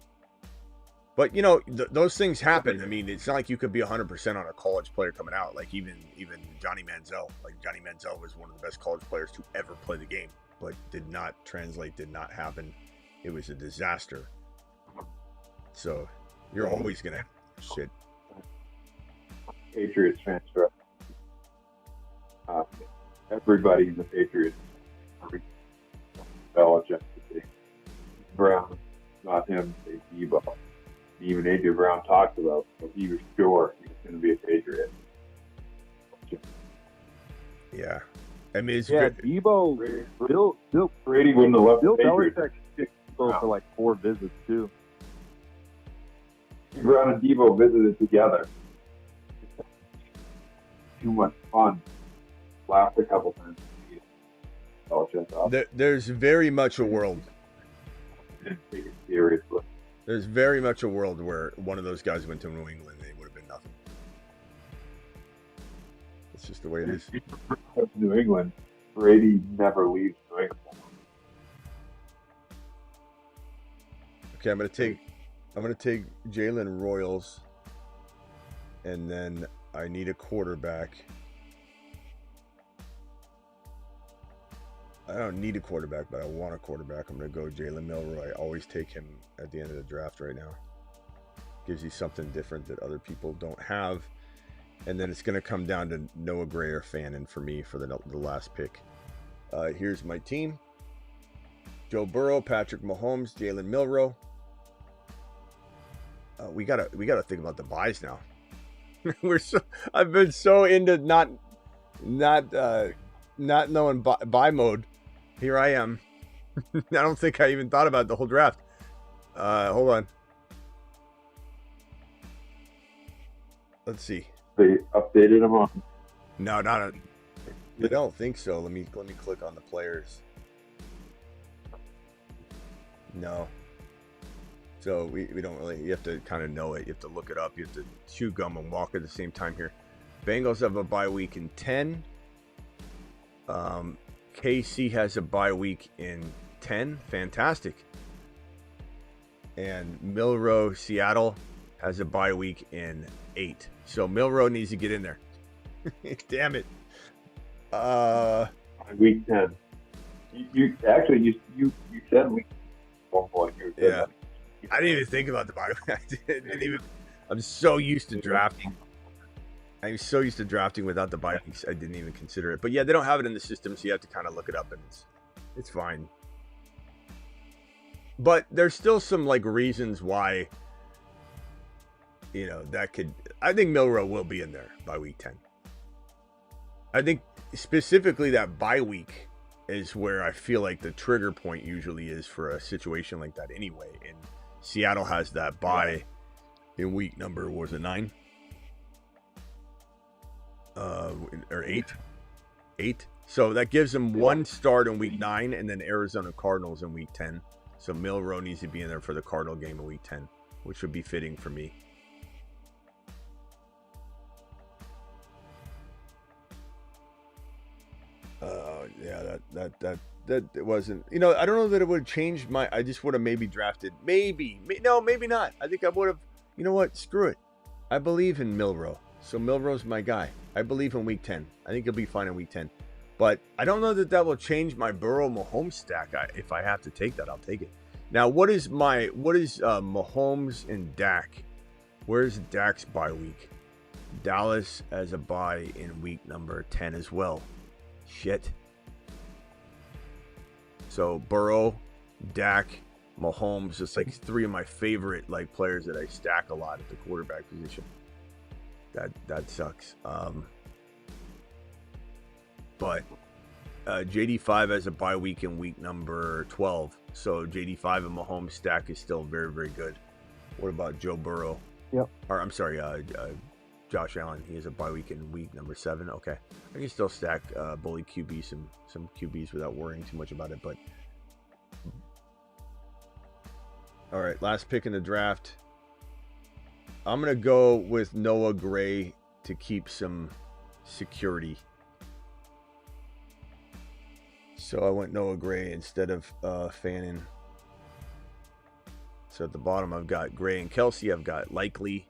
But, those things happen. I mean, it's not like you could be 100% on a college player coming out. Like, even Johnny Manziel. Like, Johnny Manziel was one of the best college players to ever play the game. but did not translate, did not happen. It was a disaster. So you're always going to have shit. Patriots transfer. Everybody in the Patriots. Belichick. Brown, not him, say Debo. Even A.J. Brown talked about, so he was sure he was going to be a Patriot. Yeah. I mean, it's Debo, Bill Brady wouldn't have left Bill the Patriots. Belichick kicked Debo for like 4 visits too. Brown and Debo visited together. Too much fun. Laughed a couple times. There's very much a world. Didn't take it seriously. There's very much a world where one of those guys went to New England and it would have been nothing. It's just the way it is. New England, Brady never leaves New England. Okay, I'm gonna take Jalen Royals, and then I need a quarterback. I don't need a quarterback, but I want a quarterback. I'm going to go Jalen Milroy. I always take him at the end of the draft right now. Gives you something different that other people don't have. And then it's going to come down to Noah Gray or Fannin for me for the last pick. Here's my team. Joe Burrow, Patrick Mahomes, Jalen Milroy. We gotta think about the buys now. I've been so into not knowing buy mode. Here I am. I don't think I even thought about the whole draft. Hold on. Let's see. They updated them on. No, not a. I don't think so. Let me click on the players. No. So we don't really. You have to kind of know it. You have to look it up. You have to chew gum and walk at the same time here. Bengals have a bye week in 10. KC has a bye week in 10. Fantastic. And Milrow, Seattle, has a bye week in 8. So Milrow needs to get in there. Damn it. Week 10. You said week 1 point. Yeah. I didn't even think about the bye week. I'm so used to drafting. I'm so used to drafting without the bye weeks, I didn't even consider it. But yeah, they don't have it in the system, so you have to kind of look it up, and it's fine. But there's still some like reasons why, that could. I think Milrow will be in there by week 10. I think specifically that bye week is where I feel like the trigger point usually is for a situation like that anyway. And Seattle has that bye in week number, was it 9? Or 8. So that gives them one start in week 9, and then Arizona Cardinals in week 10. So Milrow needs to be in there for the Cardinal game in week 10, which would be fitting for me. Yeah, that it wasn't. I don't know that it would have changed my. I just would have maybe drafted. Maybe not. I think I would have. You know what? Screw it. I believe in Milrow. So Milrow's my guy. I believe in week 10. I think he'll be fine in week 10. But I don't know that will change my Burrow-Mahomes stack. If I have to take that, I'll take it. Now, what is Mahomes and Dak? Where's Dak's bye week? Dallas as a bye in week number 10 as well. Shit. So Burrow, Dak, Mahomes, it's like 3 of my favorite players that I stack a lot at the quarterback position. That sucks. But JD5 has a bye week in week number 12. So JD5 and Mahomes stack is still very, very good. What about Joe Burrow? Yep. Or I'm sorry, Josh Allen. He has a bye week in week number 7. Okay. I can still stack bully QB, some QBs without worrying too much about it. But all right, last pick in the draft. I'm going to go with Noah Gray to keep some security. So I went Noah Gray instead of Fannin. So at the bottom, I've got Gray and Kelsey. I've got Likely.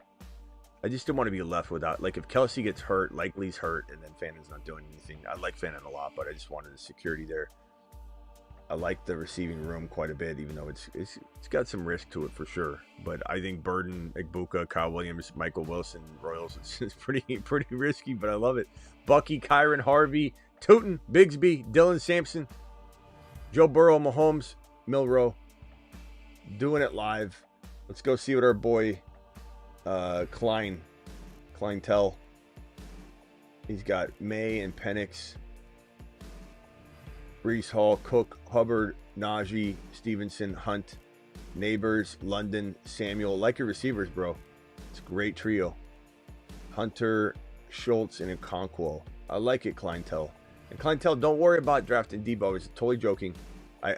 I just don't want to be left without, if Kelsey gets hurt, Likely's hurt, and then Fannin's not doing anything. I like Fannin a lot, but I just wanted the security there. I like the receiving room quite a bit, even though it's got some risk to it for sure. But I think Burden, Igbuka, Kyle Williams, Michael Wilson, Royals, it's pretty risky, but I love it. Bucky, Kyron, Harvey, Tootin, Bigsby, Dylan Sampson, Joe Burrow, Mahomes, Milrow, doing it live. Let's go see what our boy Clientele. He's got May and Penix, Brees Hall, Cook, Hubbard, Najee, Stevenson, Hunt, Neighbors, London, Samuel. Like your receivers, bro. It's a great trio. Hunter, Schultz, and Okonkwo. I like it, Clientele. And Clientele, don't worry about drafting Debo. I was totally joking. I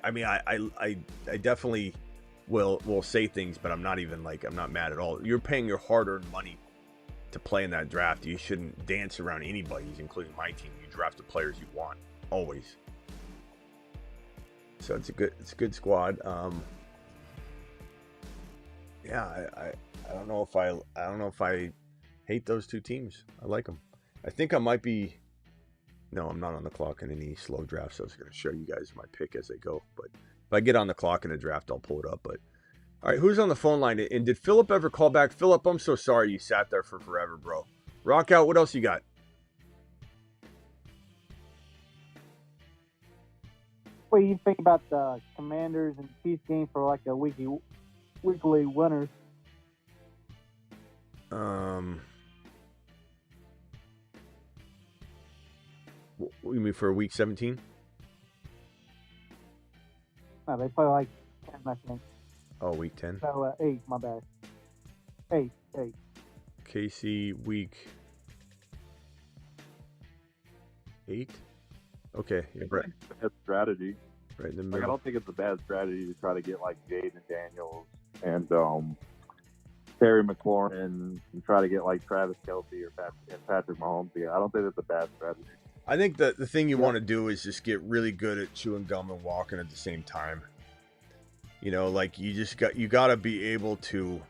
definitely will say things, but I'm not mad at all. You're paying your hard-earned money to play in that draft. You shouldn't dance around anybody's, including my team. You draft the players you want, always. So it's a good squad. Yeah, I don't know if I hate those two teams. I like them. I think I might be. No, I'm not on the clock in any slow drafts. So I was going to show you guys my pick as they go. But if I get on the clock in a draft, I'll pull it up. But all right, who's on the phone line? And did Philip ever call back? Philip, I'm so sorry you sat there for forever, bro. Rock out. What else you got? What do you think about the Commanders and Chiefs game for like a weekly winners? What you mean for week 17? No, they play like 10, I think. Oh, week 10. So 8, my bad. 8. KC week 8. Okay, yeah, Brett. Bad strategy. Right in the Like, middle. I don't think it's a bad strategy to try to get like Jaden Daniels and Terry McLaurin and try to get like Travis Kelce or Patrick Mahomes. Yeah, I don't think it's a bad strategy. I think the thing you want to do is just get really good at chewing gum and walking at the same time. You know, like you got to be able to.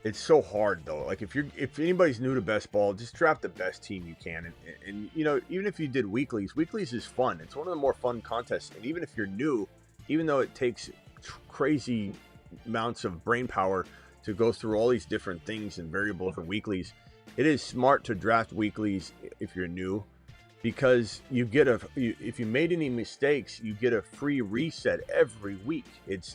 It's so hard though. Like if anybody's new to best ball, just draft the best team you can. And you know, even if you did weeklies is fun. It's one of the more fun contests. And even if you're new, even though it takes crazy amounts of brain power to go through all these different things and variables and weeklies, it is smart to draft weeklies if you're new. Because if you made any mistakes, you get a free reset every week.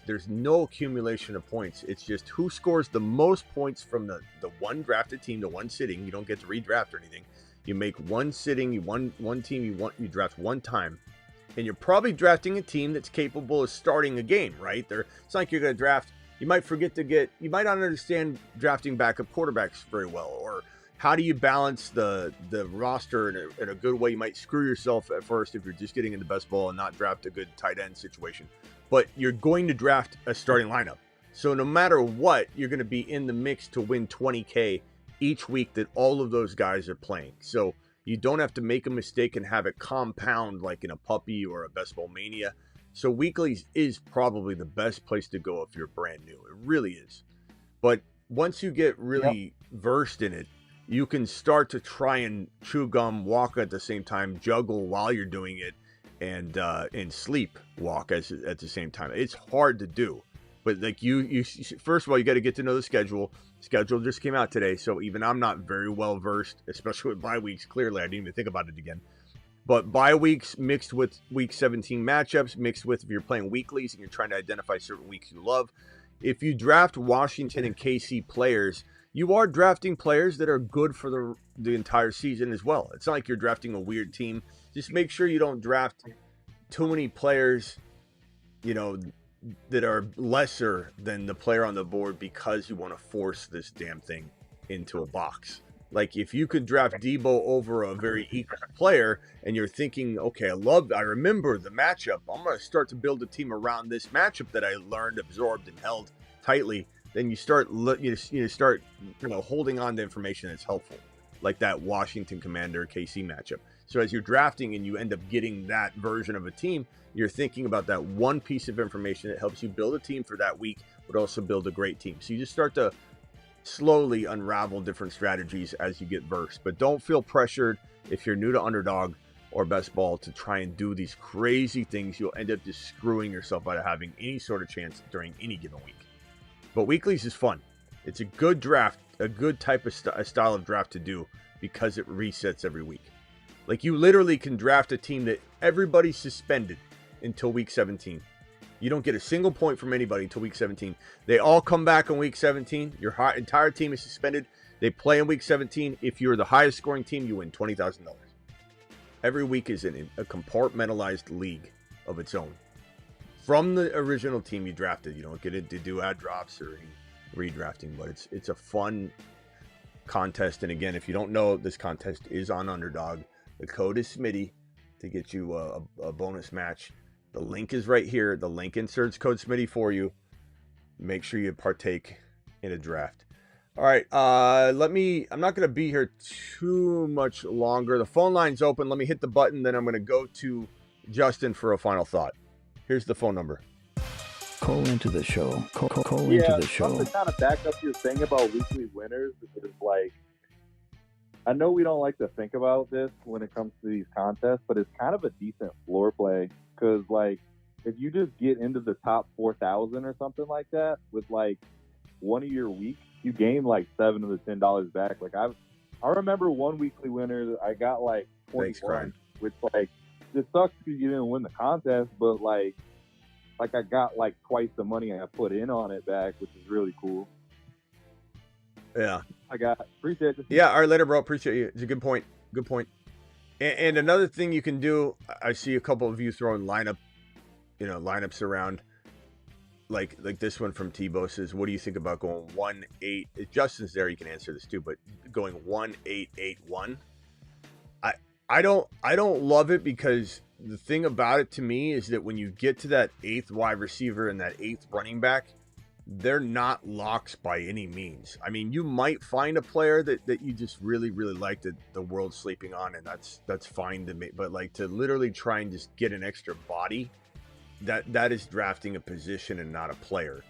There's no accumulation of points. It's just who scores the most points from the one drafted team, the one sitting. You don't get to redraft or anything. You make one sitting, one team you draft one time, and you're probably drafting a team that's capable of starting a game, right? It's not like you're going to draft. You might not understand drafting backup quarterbacks very well, or how do you balance the roster in a good way? You might screw yourself at first if you're just getting into best ball and not draft a good tight end situation. But you're going to draft a starting lineup. So no matter what, you're going to be in the mix to win $20K each week that all of those guys are playing. So you don't have to make a mistake and have it compound like in a puppy or a best ball mania. So weeklies is probably the best place to go if you're brand new. It really is. But once you get really versed in it, you can start to try and chew gum, walk at the same time, juggle while you're doing it, and sleep walk at the same time. It's hard to do, but like you first of all, you got to get to know the schedule. Schedule just came out today, so even I'm not very well versed, especially with bye weeks. Clearly, I didn't even think about it again. But bye weeks mixed with week 17 matchups, mixed with if you're playing weeklies and you're trying to identify certain weeks you love. If you draft Washington and KC players, you are drafting players that are good for the entire season as well. It's not like you're drafting a weird team. Just make sure you don't draft too many players, you know, that are lesser than the player on the board because you want to force this damn thing into a box. Like if you could draft Debo over a very equal player and you're thinking, okay, I remember the matchup. I'm going to start to build a team around this matchup that I learned, absorbed, and held tightly. Then you start holding on to information that's helpful, like that Washington Commander KC matchup. So as you're drafting and you end up getting that version of a team, you're thinking about that one piece of information that helps you build a team for that week, but also build a great team. So you just start to slowly unravel different strategies as you get versed. But don't feel pressured if you're new to Underdog. or best ball to try and do these crazy things. You'll end up just screwing yourself out of having any sort of chance during any given week. But weeklies is fun. It's a good draft, a good type of style of draft to do because it resets every week. Like, you literally can draft a team that everybody's suspended until week 17. You don't get a single point from anybody until week 17. They all come back in week 17. Your entire team is suspended. They play in week 17. If you're the highest scoring team, you win $20,000. Every week is in a compartmentalized league of its own. From the original team you drafted, you don't get to do ad drops or any redrafting, but it's a fun contest. And again, if you don't know, this contest is on Underdog. The code is Smitty to get you a bonus match. The link is right here. The link inserts code Smitty for you. Make sure you partake in a draft. All right, I'm not going to be here too much longer. The phone line's open. Let me hit the button, then I'm going to go to Justin for a final thought. Here's the phone number. Call into the show. Call into the show. To kind of back up your thing about weekly winners is like, I know we don't like to think about this when it comes to these contests, but it's kind of a decent floor play because, like, if you just get into the top 4,000 or something like that with like one of your weeks, you gain like $7 of the $10 back. Like, I remember one weekly winner, I got like 21, which, like, it sucks because you didn't win the contest, but like I got like twice the money I put in on it back, which is really cool. Yeah, appreciate it. Yeah, all right, later, bro. Appreciate you. It's a good point. Good point. And another thing you can do, I see a couple of you throwing lineups around. Like this one from Tebow says, what do you think about going 1-8? If Justin's there, you can answer this too, but going 1-8-8-1. I don't love it because the thing about it to me is that when you get to that 8th wide receiver and that 8th running back, they're not locks by any means. I mean, you might find a player that you just really, really like that the world's sleeping on, and that's fine to me. But like to literally try and just get an extra body, that is drafting a position and not a player.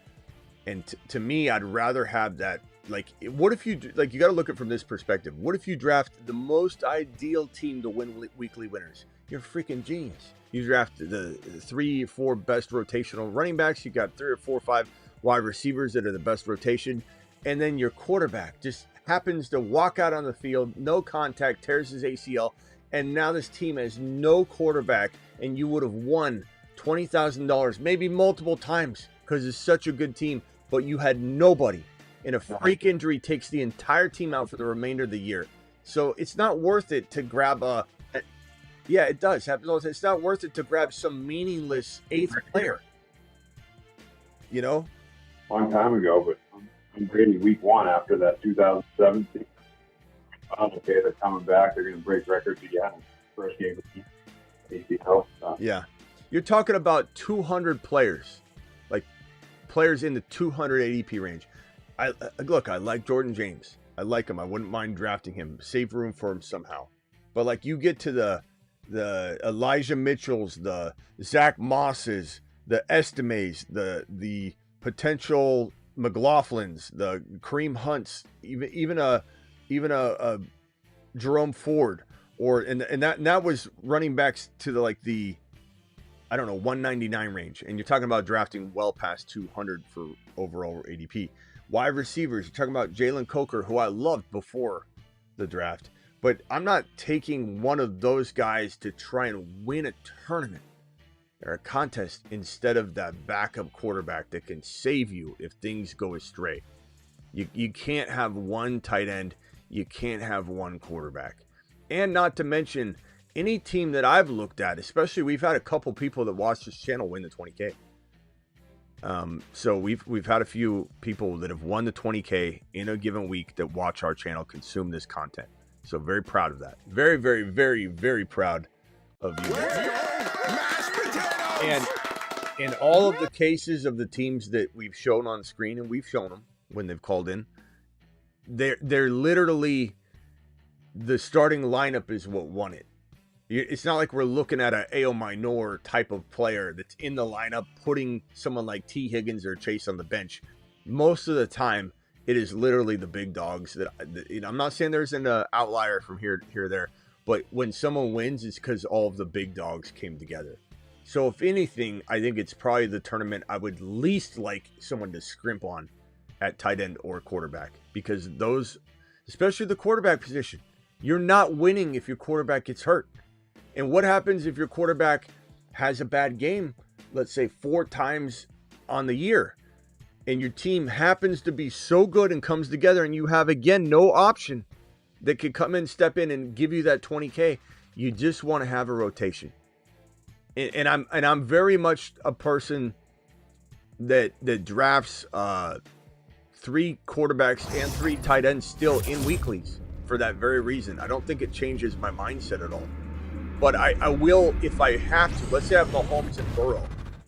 And to me, I'd rather have that. Like, what if you, like, you got to look at it from this perspective. What if you draft the most ideal team to win weekly winners? You're a freaking genius. You draft the 3 or 4 best rotational running backs. You got 3 or 4 or 5 wide receivers that are the best rotation. And then your quarterback just happens to walk out on the field, no contact, tears his ACL. And now this team has no quarterback, and you would have won $20,000, maybe multiple times because it's such a good team, but you had nobody. And a freak injury takes the entire team out for the remainder of the year. So it's not worth it to grab yeah, it does happen. It's not worth it to grab some meaningless 8th player. You know? Long time ago, but I'm ready week 1 after that 2017. Okay, they're coming back. They're going to break records again. First game of the ACL stuff. Yeah. You're talking about 200 players. Like, players in the 200 ADP range. I like Jordan James. I like him. I wouldn't mind drafting him. Save room for him somehow. But like you get to the Elijah Mitchells, the Zach Mosses, the Estimes, the potential McLaughlins, the Kareem Hunts, even a Jerome Ford, and that was running backs to the I don't know, 199 range, and you're talking about drafting well past 200 for overall ADP. Wide receivers, you're talking about Jalen Coker, who I loved before the draft, but I'm not taking one of those guys to try and win a tournament or a contest instead of that backup quarterback that can save you if things go astray. You can't have one tight end, you can't have one quarterback. And not to mention, any team that I've looked at, especially we've had a couple people that watch this channel win the 20K. So we've had a few people that have won the 20K in a given week that watch our channel consume this content. So very proud of that. Very, very, very, very proud of you. And in all of the cases of the teams that we've shown on screen, and we've shown them when they've called in, they're literally the starting lineup is what won it. It's not like we're looking at an A.O. Minor type of player that's in the lineup, putting someone like T. Higgins or Chase on the bench. Most of the time, it is literally the big dogs that I'm not saying there's an outlier from here or there, But when someone wins, it's because all of the big dogs came together. So if anything, I think it's probably the tournament I would least like someone to scrimp on at tight end or quarterback, because those, especially the quarterback position, you're not winning if your quarterback gets hurt. And what happens if your quarterback has a bad game, let's say 4 times on the year, and your team happens to be so good and comes together, and you have, again, no option that could come in, step in, and give you that 20K. You just want to have a rotation. And I'm very much a person that drafts 3 quarterbacks and 3 tight ends still in weeklies for that very reason. I don't think it changes my mindset at all. But I will, if I have to. Let's say I have Mahomes and Burrow.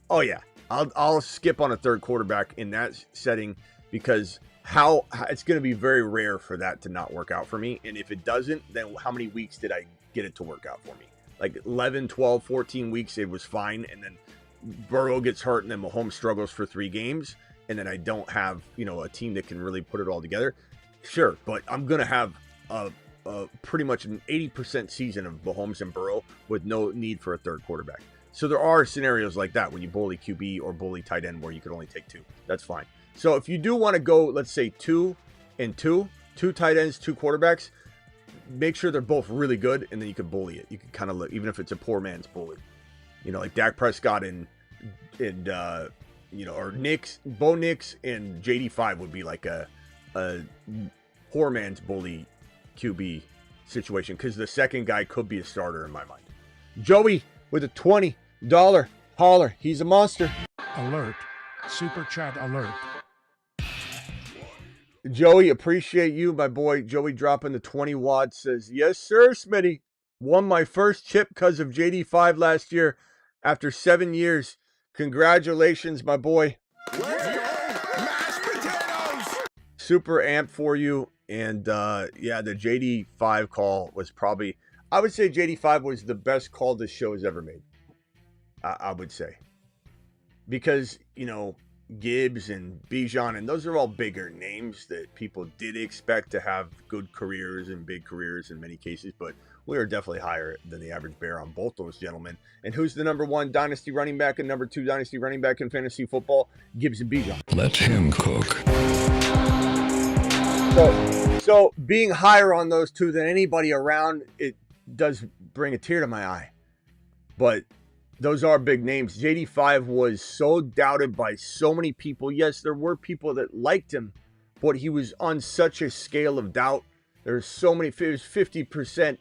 Oh yeah, I'll skip on a 3rd quarterback in that setting, because how it's going to be very rare for that to not work out for me. And if it doesn't, then how many weeks did I get it to work out for me? Like 11, 12, 14 weeks, it was fine. And then Burrow gets hurt, and then Mahomes struggles for 3 games. And then I don't have, a team that can really put it all together. Sure, but I'm going to have pretty much an 80% season of Mahomes and Burrow with no need for a 3rd quarterback. So there are scenarios like that when you bully QB or bully tight end where you could only take 2. That's fine. So if you do want to go, let's say 2 and 2 tight ends, 2 quarterbacks, make sure they're both really good, and then you can bully it. You can kind of look, even if it's a poor man's bully, like Dak Prescott and or Bo Nix and JD5 would be like a poor man's bully QB situation, because the second guy could be a starter in my mind. Joey with a $20 holler. He's a monster. Alert. Super chat alert. Joey, appreciate you, my boy. Joey dropping the 20 watts, says, yes, sir, Smitty. Won my first chip because of JD5 last year after 7 years. Congratulations, my boy. Let's go, mashed potatoes. Super amped for you. And the JD5 call was probably, I would say JD5 was the best call this show has ever made. I would say. Because, Gibbs and Bijan, and those are all bigger names that people did expect to have good careers and big careers in many cases, but we are definitely higher than the average bear on both those gentlemen. And who's the number 1 dynasty running back and number 2 dynasty running back in fantasy football? Gibbs and Bijan. Let him cook. So being higher on those 2 than anybody around, it does bring a tear to my eye. But those are big names. JD5 was so doubted by so many people. Yes, there were people that liked him, but he was on such a scale of doubt. There's so many, it was 50%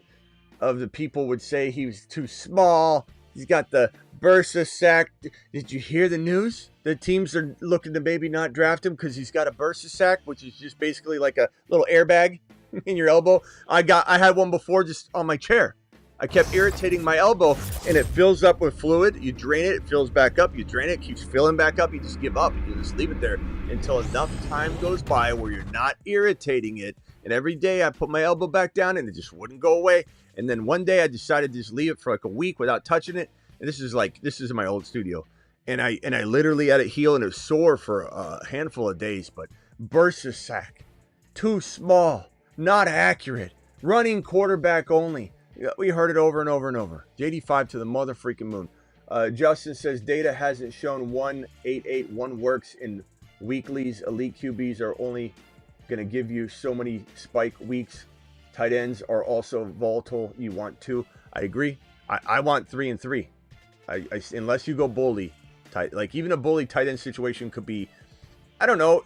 of the people would say he was too small. He's got the bursa sack. Did you hear the news? The teams are looking to maybe not draft him because he's got a bursa sack, which is just basically like a little airbag in your elbow. I had one before just on my chair. I kept irritating my elbow, and it fills up with fluid. You drain it, it fills back up. You drain it, it keeps filling back up. You just give up. You just leave it there until enough time goes by where you're not irritating it. And every day I put my elbow back down, and it just wouldn't go away. And then one day I decided to just leave it for like a week without touching it. And this is in my old studio. And I literally had it heal, and it was sore for a handful of days. But bursa sack, too small, not accurate, running quarterback only. We heard it over and over and over. JD5 to the mother freaking moon. Justin says data hasn't shown 1881 works in weeklies. Elite QBs are only going to give you so many spike weeks. Tight ends are also volatile. You want 2. I agree. I want 3 and 3. Unless you go bully tight, like even a bully tight end situation could be, I don't know.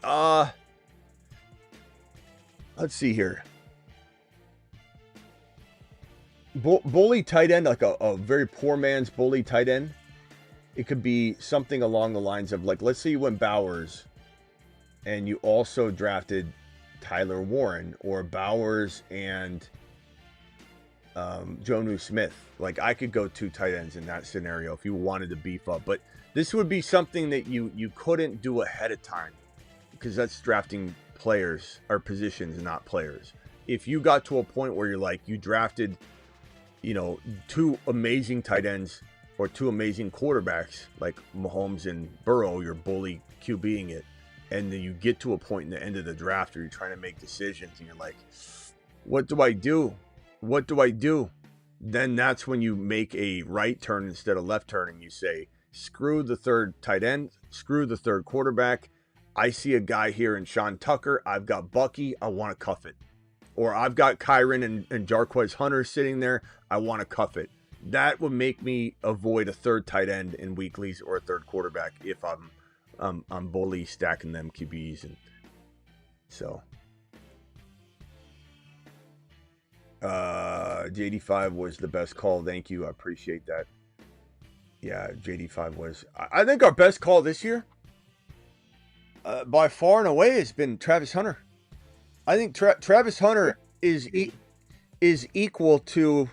Let's see here. Bully tight end, like a very poor man's bully tight end. It could be something along the lines of, like, let's say you went Bowers and you also drafted Tyler Warren, or Bowers and Jonnu Smith. Like, I could go 2 tight ends in that scenario if you wanted to beef up. But this would be something that you couldn't do ahead of time, because that's drafting players or positions, not players. If you got to a point where you're like, you drafted 2 amazing tight ends or 2 amazing quarterbacks like Mahomes and Burrow, you're bully QBing it, and then you get to a point in the end of the draft where you're trying to make decisions and you're like, what do I do? What do I do? then that's when you make a right turn instead of left turn, and you say, screw the third tight end, screw the third quarterback. I see a guy here in Sean Tucker. I've got Bucky. I want to cuff it. Or I've got Kyron and Jarquez Hunter sitting there. I want to cuff it. That would make me avoid a third tight end in weeklies or a third quarterback if I'm bully stacking them QBs. And so JD5 was the best call. Thank you. I appreciate that. Yeah, JD5 was. I think our best call this year, by far and away, has been Travis Hunter. I think Travis Hunter is equal to,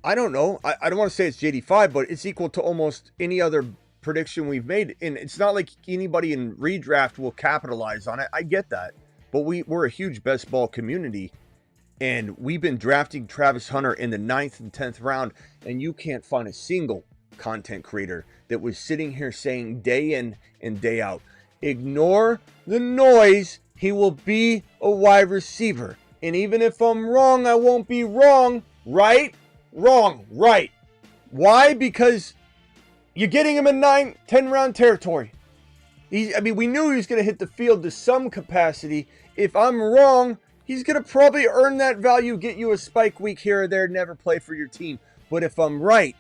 I don't know, I don't want to say it's JD5, but it's equal to almost any other prediction we've made. And it's not like anybody in redraft will capitalize on it. I get that. But we're a huge best ball community. And we've been drafting Travis Hunter in the 9th and 10th round. And you can't find a single content creator that was sitting here saying day in and day out, ignore the noise. He will be a wide receiver. And even if I'm wrong, I won't be wrong. Right? Wrong. Right. Why? Because you're getting him in 9, 10 round territory. We knew he was going to hit the field to some capacity. If I'm wrong, he's going to probably earn that value, get you a spike week here or there, never play for your team. But if I'm right,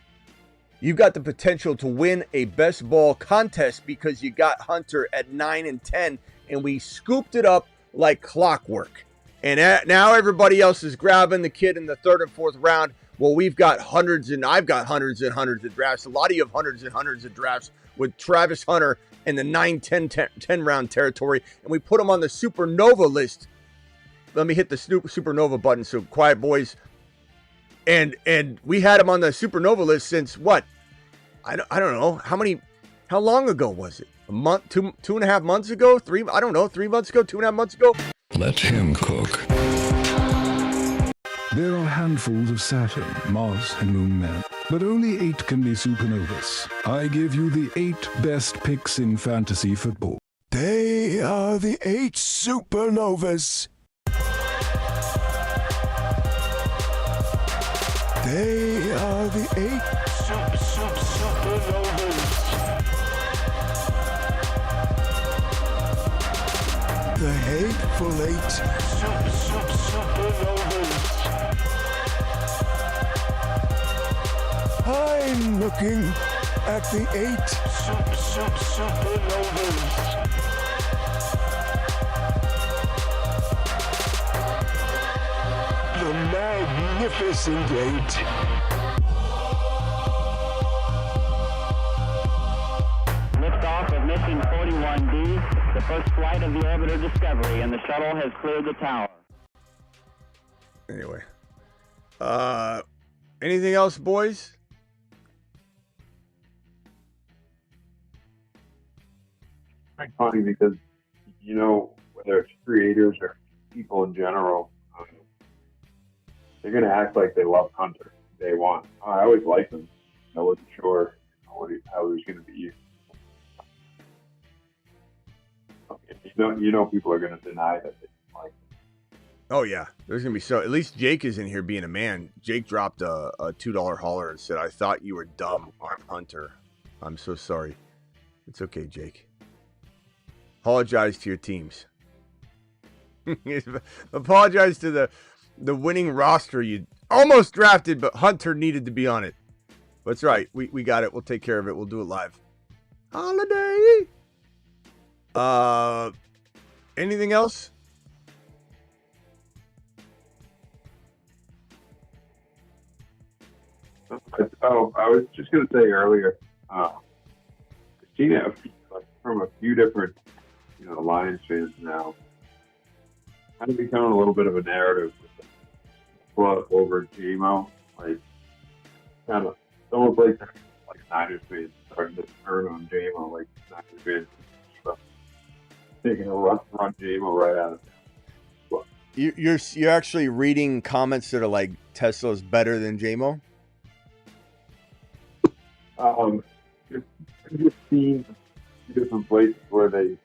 you've got the potential to win a best ball contest because you got Hunter at 9 and 10, and we scooped it up like clockwork. And now everybody else is grabbing the kid in the 3rd and 4th round. Well, we've got hundreds, and I've got hundreds and hundreds of drafts. A lot of you have hundreds and hundreds of drafts with Travis Hunter in the 9, 10 round territory, and we put him on the Supernova list. Let me hit the Supernova button, so quiet, boys. And we had him on the Supernova list since what? I don't know. How long ago was it? A month, 2.5 months ago? 3 months ago, 2.5 months ago? Let him cook. There are handfuls of Saturn, Mars, and Moon men, but only 8 can be supernovas. I give you the 8 best picks in fantasy football. They are the 8 supernovas. They are the 8 supernovas. The hateful 8 supernovas. I'm looking at the 8 supernovas. The magnificent 8. Liftoff of mission 41D, the first flight of the orbiter Discovery, and the shuttle has cleared the tower. Anyway. Anything else, boys? It's funny because, whether it's creators or people in general, they're going to act like they love Hunter day one. I always liked him. I wasn't sure how he was going to be used. People are going to deny that they like him. Oh, yeah. There's going to be at least Jake is in here being a man. Jake dropped a $2 hauler and said, I thought you were dumb, Hunter. I'm so sorry. It's okay, Jake. Apologize to your teams. Apologize to the winning roster you almost drafted, but Hunter needed to be on it. That's right. We got it. We'll take care of it. We'll do it live. Holiday. Anything else? Oh, I was just going to say earlier, I've seen it from a few different, Lions fans now. Kind of becoming a little bit of a narrative over JMO. Like, kind of, it's almost like Niners fans starting to turn on JMO, like Niners fans taking a run JMO right out of it. You're actually reading comments that are like Tesla's better than JMO? Just seen different places where they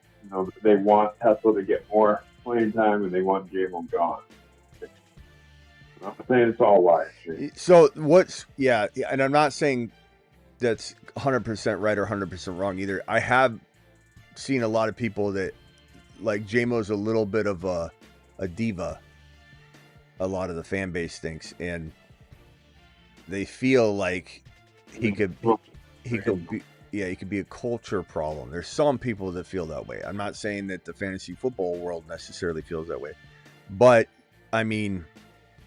want Tesla to get more playing time and they want JMO gone. I'm not saying it's all lies. So and I'm not saying that's 100% right or 100% wrong either. I have seen a lot of people that, like, J-Mo's a little bit of a diva, a lot of the fan base thinks, and they feel like he could be a culture problem. There's some people that feel that way. I'm not saying that the fantasy football world necessarily feels that way, but I mean,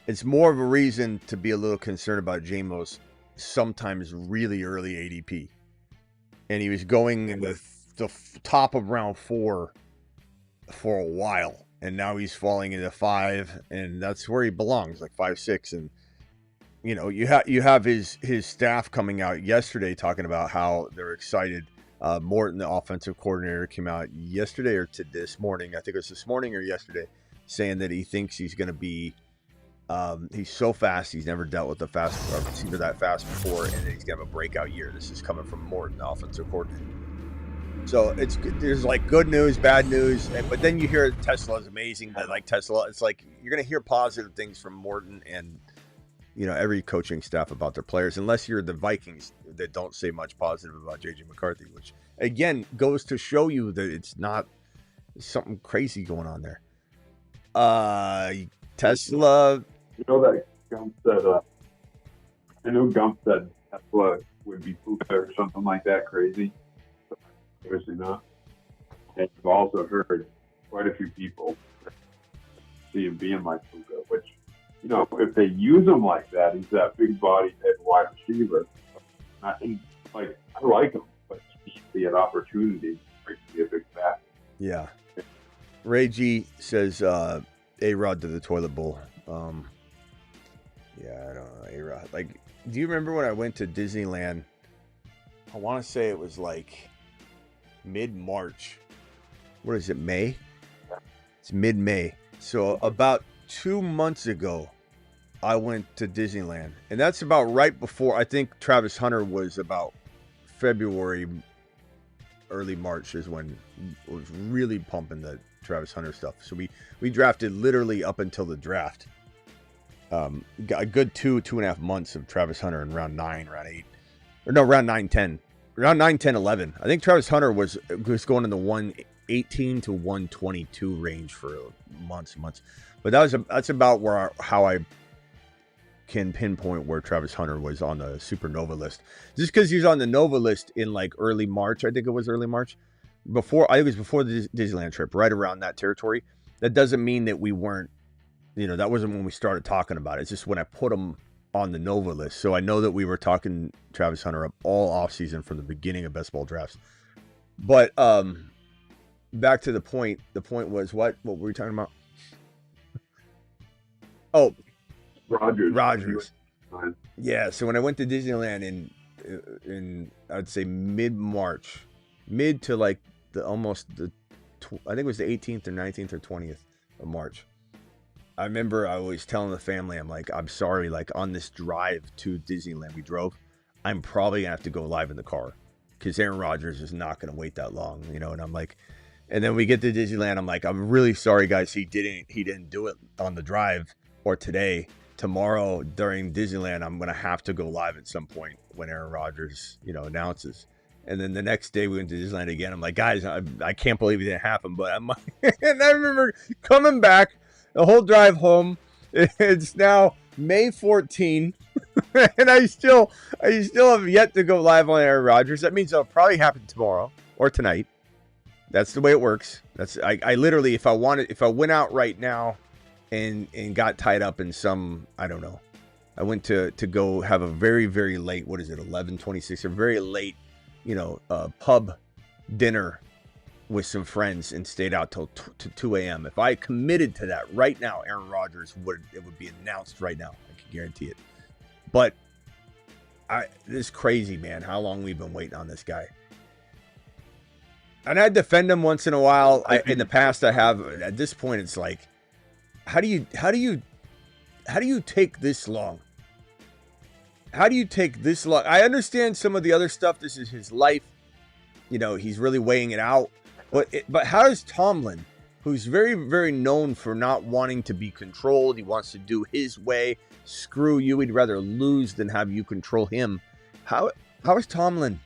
it's more of a reason to be a little concerned about J-Mo's sometimes really early ADP. And he was going in the top of round 4 for a while. And now he's falling into 5. And that's where he belongs, like 5, 6. And, you know, you have his staff coming out yesterday talking about how they're excited. Morton, the offensive coordinator, came out yesterday or to this morning. I think it was this morning or yesterday, saying that he thinks he's going to be he's so fast. He's never dealt with a receiver that fast before, and he's gonna have a breakout year. This is coming from Morton, the offensive coordinator. So there's like good news, bad news, but then you hear Tesla is amazing. I like Tesla. It's like you're gonna hear positive things from Morton and, you know, every coaching staff about their players, unless you're the Vikings that don't say much positive about JJ McCarthy, which again goes to show you that it's not something crazy going on there. Tesla. You know that Gump said, I know Gump said Tesla would be Puka or something like that crazy. But obviously not. And you've also heard quite a few people see him being like Puka, which, you know, if they use him like that, he's that big body type wide receiver. I like him, but he should be an opportunity for him to be a big back. Yeah. Ray G says, A-Rod to the toilet bowl. Yeah, I don't know. A-Rod. Like, do you remember when I went to Disneyland? I want to say it was like mid-March. What is it, May? It's mid-May. So about 2 months ago, I went to Disneyland. And that's about right before, I think Travis Hunter was about February, early March is when it was really pumping the Travis Hunter stuff. So we drafted literally up until the draft. Got a good 2.5 months of Travis Hunter in round 9, round 8. Or no, round 9, 10. Round 9, 10, 11. I think Travis Hunter was going in the 118 to 122 range for months. But that's about how I can pinpoint where Travis Hunter was on the Supernova list. Just because he was on the Nova list in like early March, I think it was early March. I think it was before the Disneyland trip, right around that territory. That doesn't mean that we weren't, you know, that wasn't when we started talking about it. It's just when I put him on the Nova list. So I know that we were talking Travis Hunter up all offseason from the beginning of best ball drafts. But back to the point. The point was what? What were we talking about? Oh, Rogers. Yeah. So when I went to Disneyland in I'd say mid-March, mid to like I think it was the 18th or 19th or 20th of March. I remember I was telling the family, I'm like, I'm sorry, like on this drive to Disneyland we drove, I'm probably gonna have to go live in the car because Aaron Rodgers is not gonna wait that long, you know. And I'm like, and then we get to Disneyland, I'm like, I'm really sorry guys, he didn't do it on the drive or today. Tomorrow during Disneyland, I'm gonna have to go live at some point when Aaron Rodgers, you know, announces. And then the next day we went to Disneyland again. I'm like, guys, I can't believe it didn't happen. But I'm like, and I remember coming back the whole drive home. It's now May 14, and I still have yet to go live on Aaron Rodgers. That means it'll probably happen tomorrow or tonight. That's the way it works. I literally, if I went out right now and got tied up in some, I don't know. I went to go have a very, very late, what is it, 11:26, a very late, you know, pub dinner with some friends and stayed out till 2 a.m. If I committed to that right now, Aaron Rodgers would be announced right now. I can guarantee it. But this is crazy, man, how long we've been waiting on this guy. And I defend him once in a while. In the past I have. At this point it's like, how do you take this long? How do you take this long? I understand some of the other stuff. This is his life. You know, he's really weighing it out. But how does Tomlin who's very, very known for not wanting to be controlled. He wants to do his way. Screw you. He'd rather lose than have you control him. How is Tomlin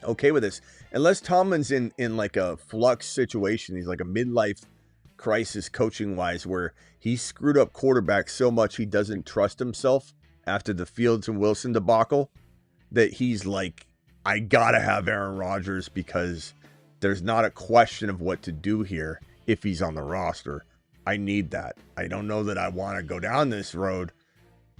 okay with this? Unless Tomlin's in like a flux situation, he's like a midlife crisis coaching-wise, where he screwed up quarterbacks so much he doesn't trust himself after the Fields and Wilson debacle, that he's like, I gotta have Aaron Rodgers because there's not a question of what to do here if he's on the roster. I need that. I don't know that I want to go down this road.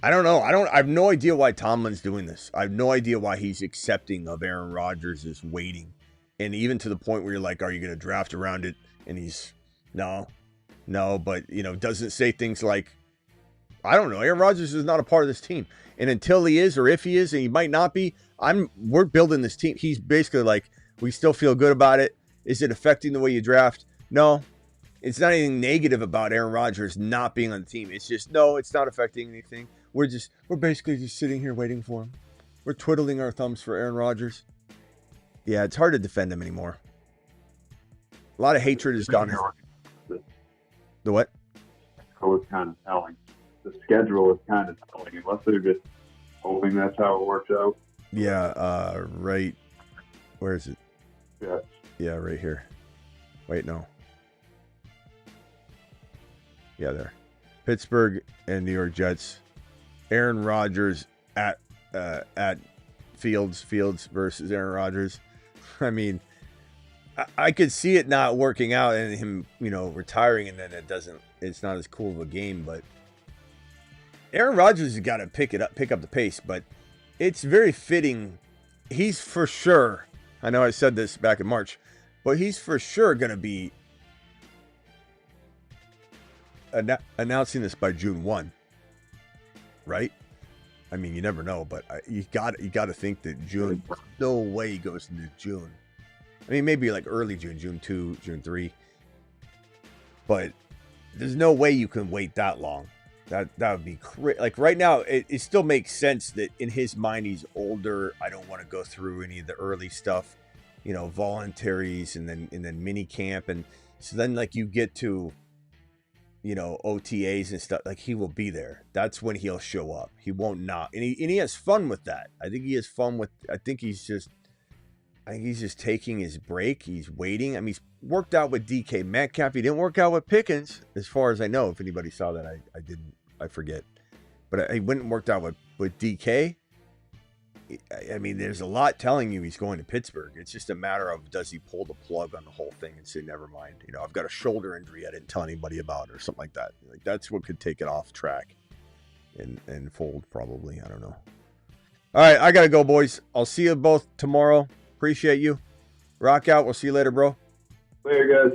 I don't know. I have no idea why Tomlin's doing this. I have no idea why he's accepting of Aaron Rodgers is waiting. And even to the point where you're like, are you going to draft around it? And he's, no, but, doesn't say things like, I don't know. Aaron Rodgers is not a part of this team. And until he is, or if he is, and he might not be, we're building this team. He's basically like, we still feel good about it. Is it affecting the way you draft? No. It's not anything negative about Aaron Rodgers not being on the team. It's just, no, it's not affecting anything. We're basically just sitting here waiting for him. We're twiddling our thumbs for Aaron Rodgers. Yeah, it's hard to defend him anymore. A lot of hatred has gone. The what? It was kind of telling. The schedule is kind of telling, unless they're just hoping that's how it works out. Yeah, right. Where is it? Yeah. Yeah, right here. Wait, no. Yeah, there. Pittsburgh and New York Jets. Aaron Rodgers at Fields versus Aaron Rodgers. I mean, I could see it not working out and him, retiring, and then it's not as cool of a game, but Aaron Rodgers has got to pick up the pace, but it's very fitting. He's for sure, I know I said this back in March, but he's for sure going to be announcing this by June 1. Right? I mean, you never know, but you got to think that June. No way he goes into June. I mean, maybe like early June, June 2, June 3. But there's no way you can wait that long. That would be crazy. Like right now, it still makes sense that in his mind he's older. I don't want to go through any of the early stuff, voluntaries and then mini camp, and so then like you get to OTAs and stuff, like he will be there. That's when he'll show up. He won't not. And he has fun with that. I think he has fun with, I think he's just taking his break. He's waiting. I mean, he's worked out with DK Metcalf. He didn't work out with Pickens, as far as I know. If anybody saw that, I didn't. I forget. But he went and worked out with DK. I mean, there's a lot telling you he's going to Pittsburgh. It's just a matter of, does he pull the plug on the whole thing and say, never mind, I've got a shoulder injury I didn't tell anybody about, or something like that. Like that's what could take it off track and fold probably. I don't know. All right, I got to go, boys. I'll see you both tomorrow. Appreciate you. Rock out. We'll see you later, bro. Later,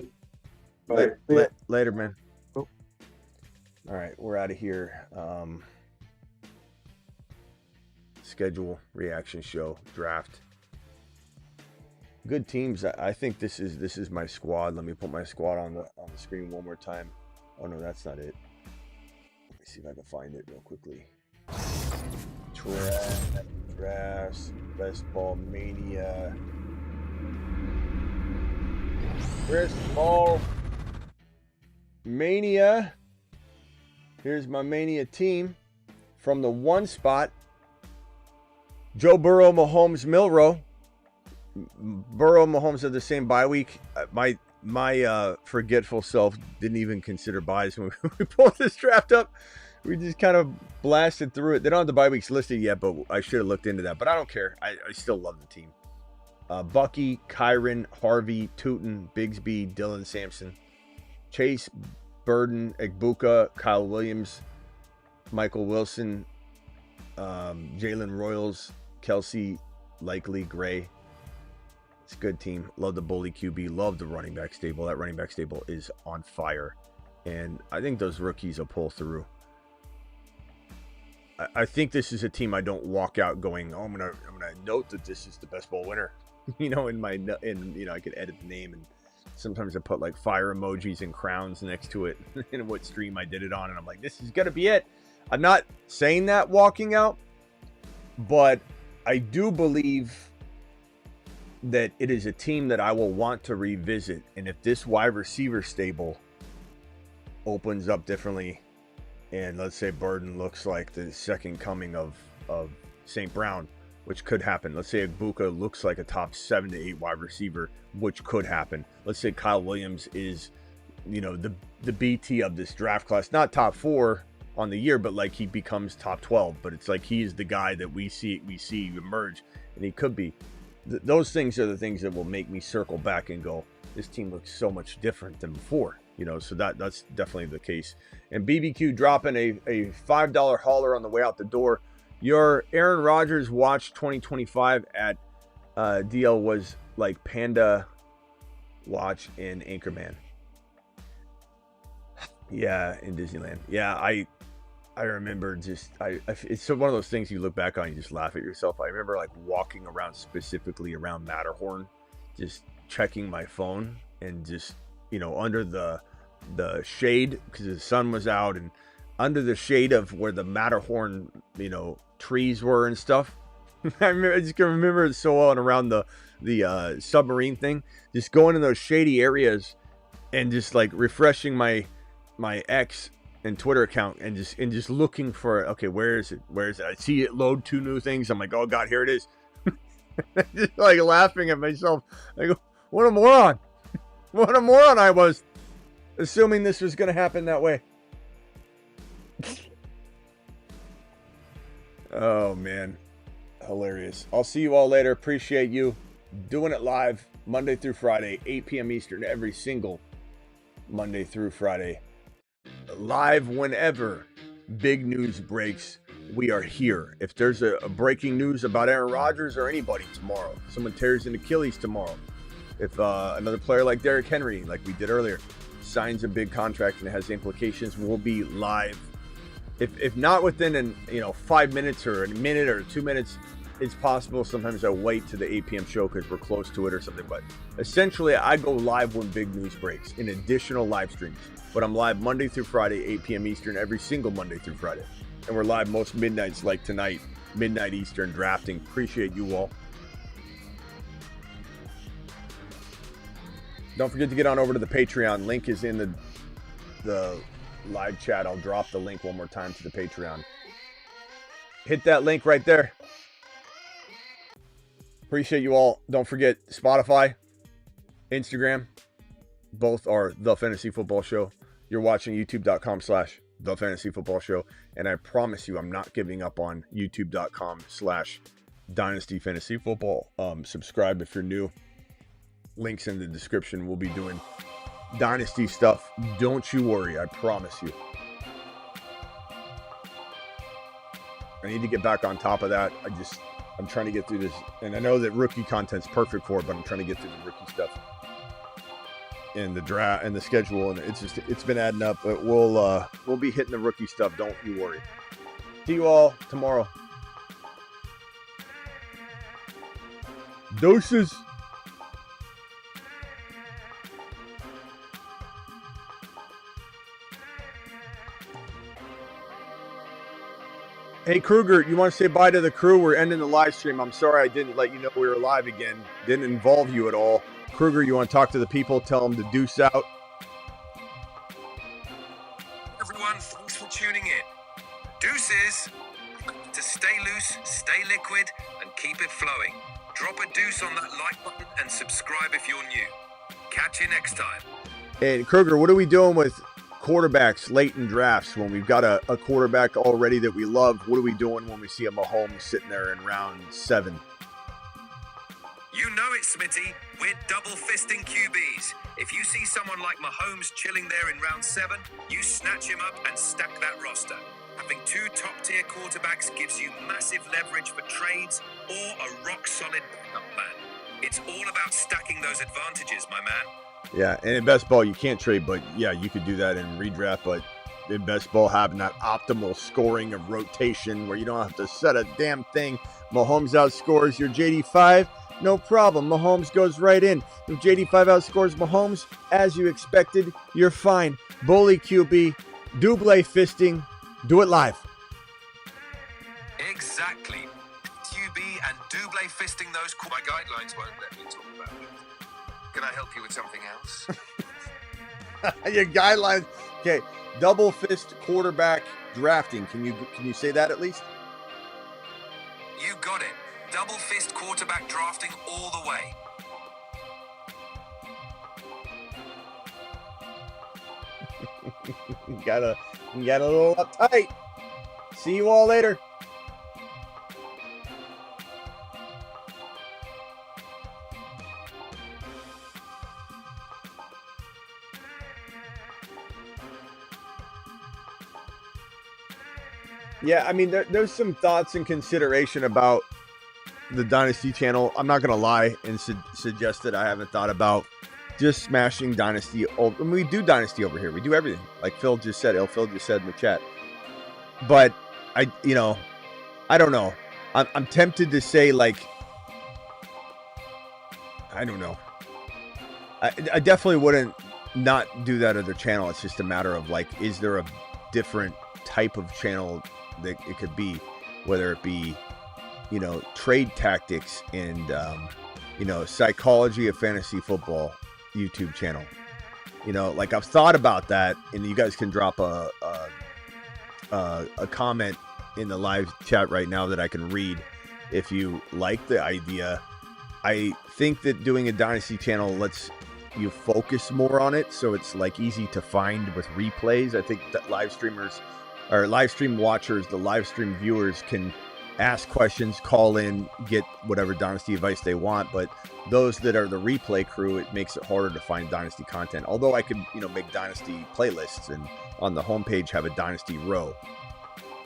guys. Bye. Later, man. Oh. All right, we're out of here. Schedule, reaction show, draft. Good teams. I think this is my squad. Let me put my squad on the screen one more time. Oh no, that's not it. Let me see if I can find it real quickly. Drafts, Best Ball Mania. Where's Ball Mania? Here's my Mania team from the one spot. Joe Burrow, Mahomes, Milrow. Burrow, Mahomes have the same bye week. My forgetful self didn't even consider buys when we pulled this draft up. We just kind of blasted through it. They don't have the bye weeks listed yet, but I should have looked into that. But I don't care. I still love the team. Bucky, Kyron, Harvey, Tootin, Bigsby, Dylan Sampson, Chase, Burden, Egbuka, Kyle Williams, Michael Wilson, Jalen Royals, Kelsey, Likely, Gray. It's a good team. Love the bully QB. Love the running back stable. That running back stable is on fire. And I think those rookies will pull through. I think this is a team I don't walk out going, oh, I'm gonna note that this is the best bowl winner. I could edit the name, and sometimes I put like fire emojis and crowns next to it in what stream I did it on, and I'm like, this is gonna be it. I'm not saying that walking out, but I do believe that it is a team that I will want to revisit. And if this wide receiver stable opens up differently, and let's say Burden looks like the second coming of St. Brown, which could happen. Let's say Ibuka looks like a top 7 to 8 wide receiver, which could happen. Let's say Kyle Williams is, the BT of this draft class, not top 4 on the year, but like he becomes top 12. But it's like he's the guy that we see emerge, and he could be. Those things are the things that will make me circle back and go, this team looks so much different than before. So that's definitely the case. And BBQ dropping a $5 hauler on the way out the door. Your Aaron Rodgers watch 2025 at DL was like Panda watch in Anchorman. Yeah, in Disneyland. Yeah, I remember it's one of those things you look back on and you just laugh at yourself. I remember like walking around specifically around Matterhorn, just checking my phone and just, under the shade because the sun was out, and under the shade of where the Matterhorn, trees were and stuff. I just can remember it so well, and around the submarine thing, just going in those shady areas and just like refreshing my X and Twitter account and just looking for, okay, where is it? I see it load 2 new things. I'm like, oh God, here it is. Just like laughing at myself. I go, what a moron. What a moron I was, assuming this was going to happen that way. Oh man, hilarious. I'll see you all later. Appreciate you doing it live Monday through Friday, 8 p.m. Eastern, every single Monday through Friday. Live whenever big news breaks, we are here. If there's a breaking news about Aaron Rodgers or anybody tomorrow, someone tears an Achilles tomorrow, if another player like Derrick Henry, like we did earlier, signs a big contract and it has implications, we'll be live. If not within 5 minutes or a minute or 2 minutes, it's possible. Sometimes I wait to the 8 p.m. show because we're close to it or something. But essentially, I go live when big news breaks in additional live streams. But I'm live Monday through Friday, 8 p.m. Eastern, every single Monday through Friday. And we're live most midnights like tonight, midnight Eastern drafting. Appreciate you all. Don't forget to get on over to the Patreon. Link is in the live chat. I'll drop the link one more time to the Patreon. Hit that link right there. Appreciate you all. Don't forget Spotify, Instagram. Both are The Fantasy Football Show. You're watching youtube.com/The Fantasy Football Show. And I promise you, I'm not giving up on youtube.com/Dynasty Fantasy Football. Subscribe if you're new. Links in the description. We'll be doing Dynasty stuff. Don't you worry. I promise you. I need to get back on top of that. I'm trying to get through this. And I know that rookie content's perfect for it, but I'm trying to get through the rookie stuff and the draft and the schedule. And it's been adding up, but we'll be hitting the rookie stuff. Don't you worry. See you all tomorrow. Doses. Hey, Kruger, you want to say bye to the crew? We're ending the live stream. I'm sorry I didn't let you know we were live again. Didn't involve you at all. Kruger, you want to talk to the people? Tell them to deuce out. Everyone, thanks for tuning in. Deuces. To stay loose, stay liquid, and keep it flowing. Drop a deuce on that like button and subscribe if you're new. Catch you next time. And Kruger, what are we doing with quarterbacks late in drafts when we've got a quarterback already that we love? What are we doing when we see a Mahomes sitting there in round 7? You know it, Smitty. We're double fisting QBs. If you see someone like Mahomes chilling there in round 7, you snatch him up and stack that roster. Having 2 top-tier quarterbacks gives you massive leverage for trades or a rock-solid backup plan. It's all about stacking those advantages, my man. Yeah, and in best ball, you can't trade, but yeah, you could do that in redraft. But in best ball, having that optimal scoring of rotation where you don't have to set a damn thing. Mahomes outscores your JD5, no problem. Mahomes goes right in. If JD5 outscores Mahomes, as you expected, you're fine. Bully QB, double fisting, do it live. Exactly. QB and double fisting those. My guidelines won't let me talk about it. Can I help you with something else? Your guidelines. Okay, double fist quarterback drafting. Can you say that at least? You got it. Double fist quarterback drafting all the way. You got a little uptight. See you all later. Yeah, I mean, there's some thoughts and consideration about the Dynasty channel. I'm not going to lie and suggest that I haven't thought about just smashing Dynasty. And we do Dynasty over here. We do everything. Like Phil just said in the chat. But I don't know. I'm tempted to say, like, I don't know. I definitely wouldn't not do that other channel. It's just a matter of, like, is there a different type of channel that it could be, whether it be, trade tactics and, psychology of fantasy football YouTube channel. Like, I've thought about that, and you guys can drop a comment in the live chat right now that I can read if you like the idea. I think that doing a Dynasty channel lets you focus more on it, so it's like easy to find with replays. I think that live streamers or live stream watchers, the live stream viewers, can ask questions, call in, get whatever Dynasty advice they want. But those that are the replay crew, it makes it harder to find Dynasty content. Although I could, make Dynasty playlists and on the homepage have a Dynasty row.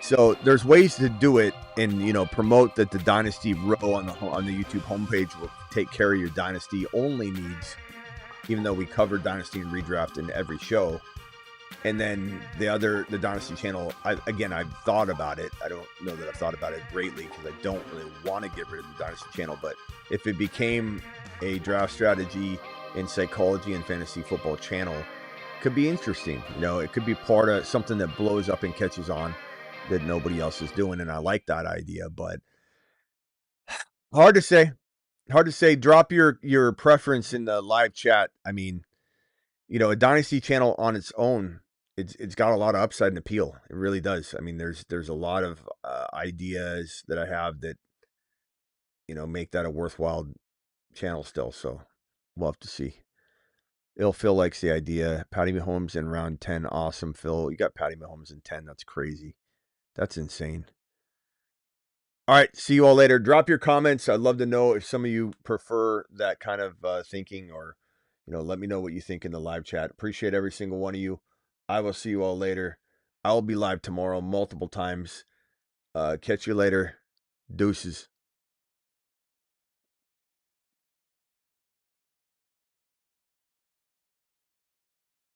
So there's ways to do it and, promote that the Dynasty row on the YouTube homepage will take care of your Dynasty only needs, even though we cover Dynasty and redraft in every show. And then the Dynasty channel, I've thought about it. I don't know that I've thought about it greatly because I don't really want to get rid of the Dynasty channel. But if it became a draft strategy and psychology and fantasy football channel, it could be interesting. It could be part of something that blows up and catches on that nobody else is doing. And I like that idea, but hard to say. Drop your preference in the live chat. I mean, a Dynasty channel on its own, it's got a lot of upside and appeal. It really does. I mean, there's a lot of ideas that I have that, make that a worthwhile channel still. So we'll have to see. Phil likes the idea. Patty Mahomes in round 10. Awesome, Phil. You got Patty Mahomes in 10. That's crazy. That's insane. All right. See you all later. Drop your comments. I'd love to know if some of you prefer that kind of thinking, or, let me know what you think in the live chat. Appreciate every single one of you. I will see you all later. I'll be live tomorrow multiple times. Catch you later. Deuces.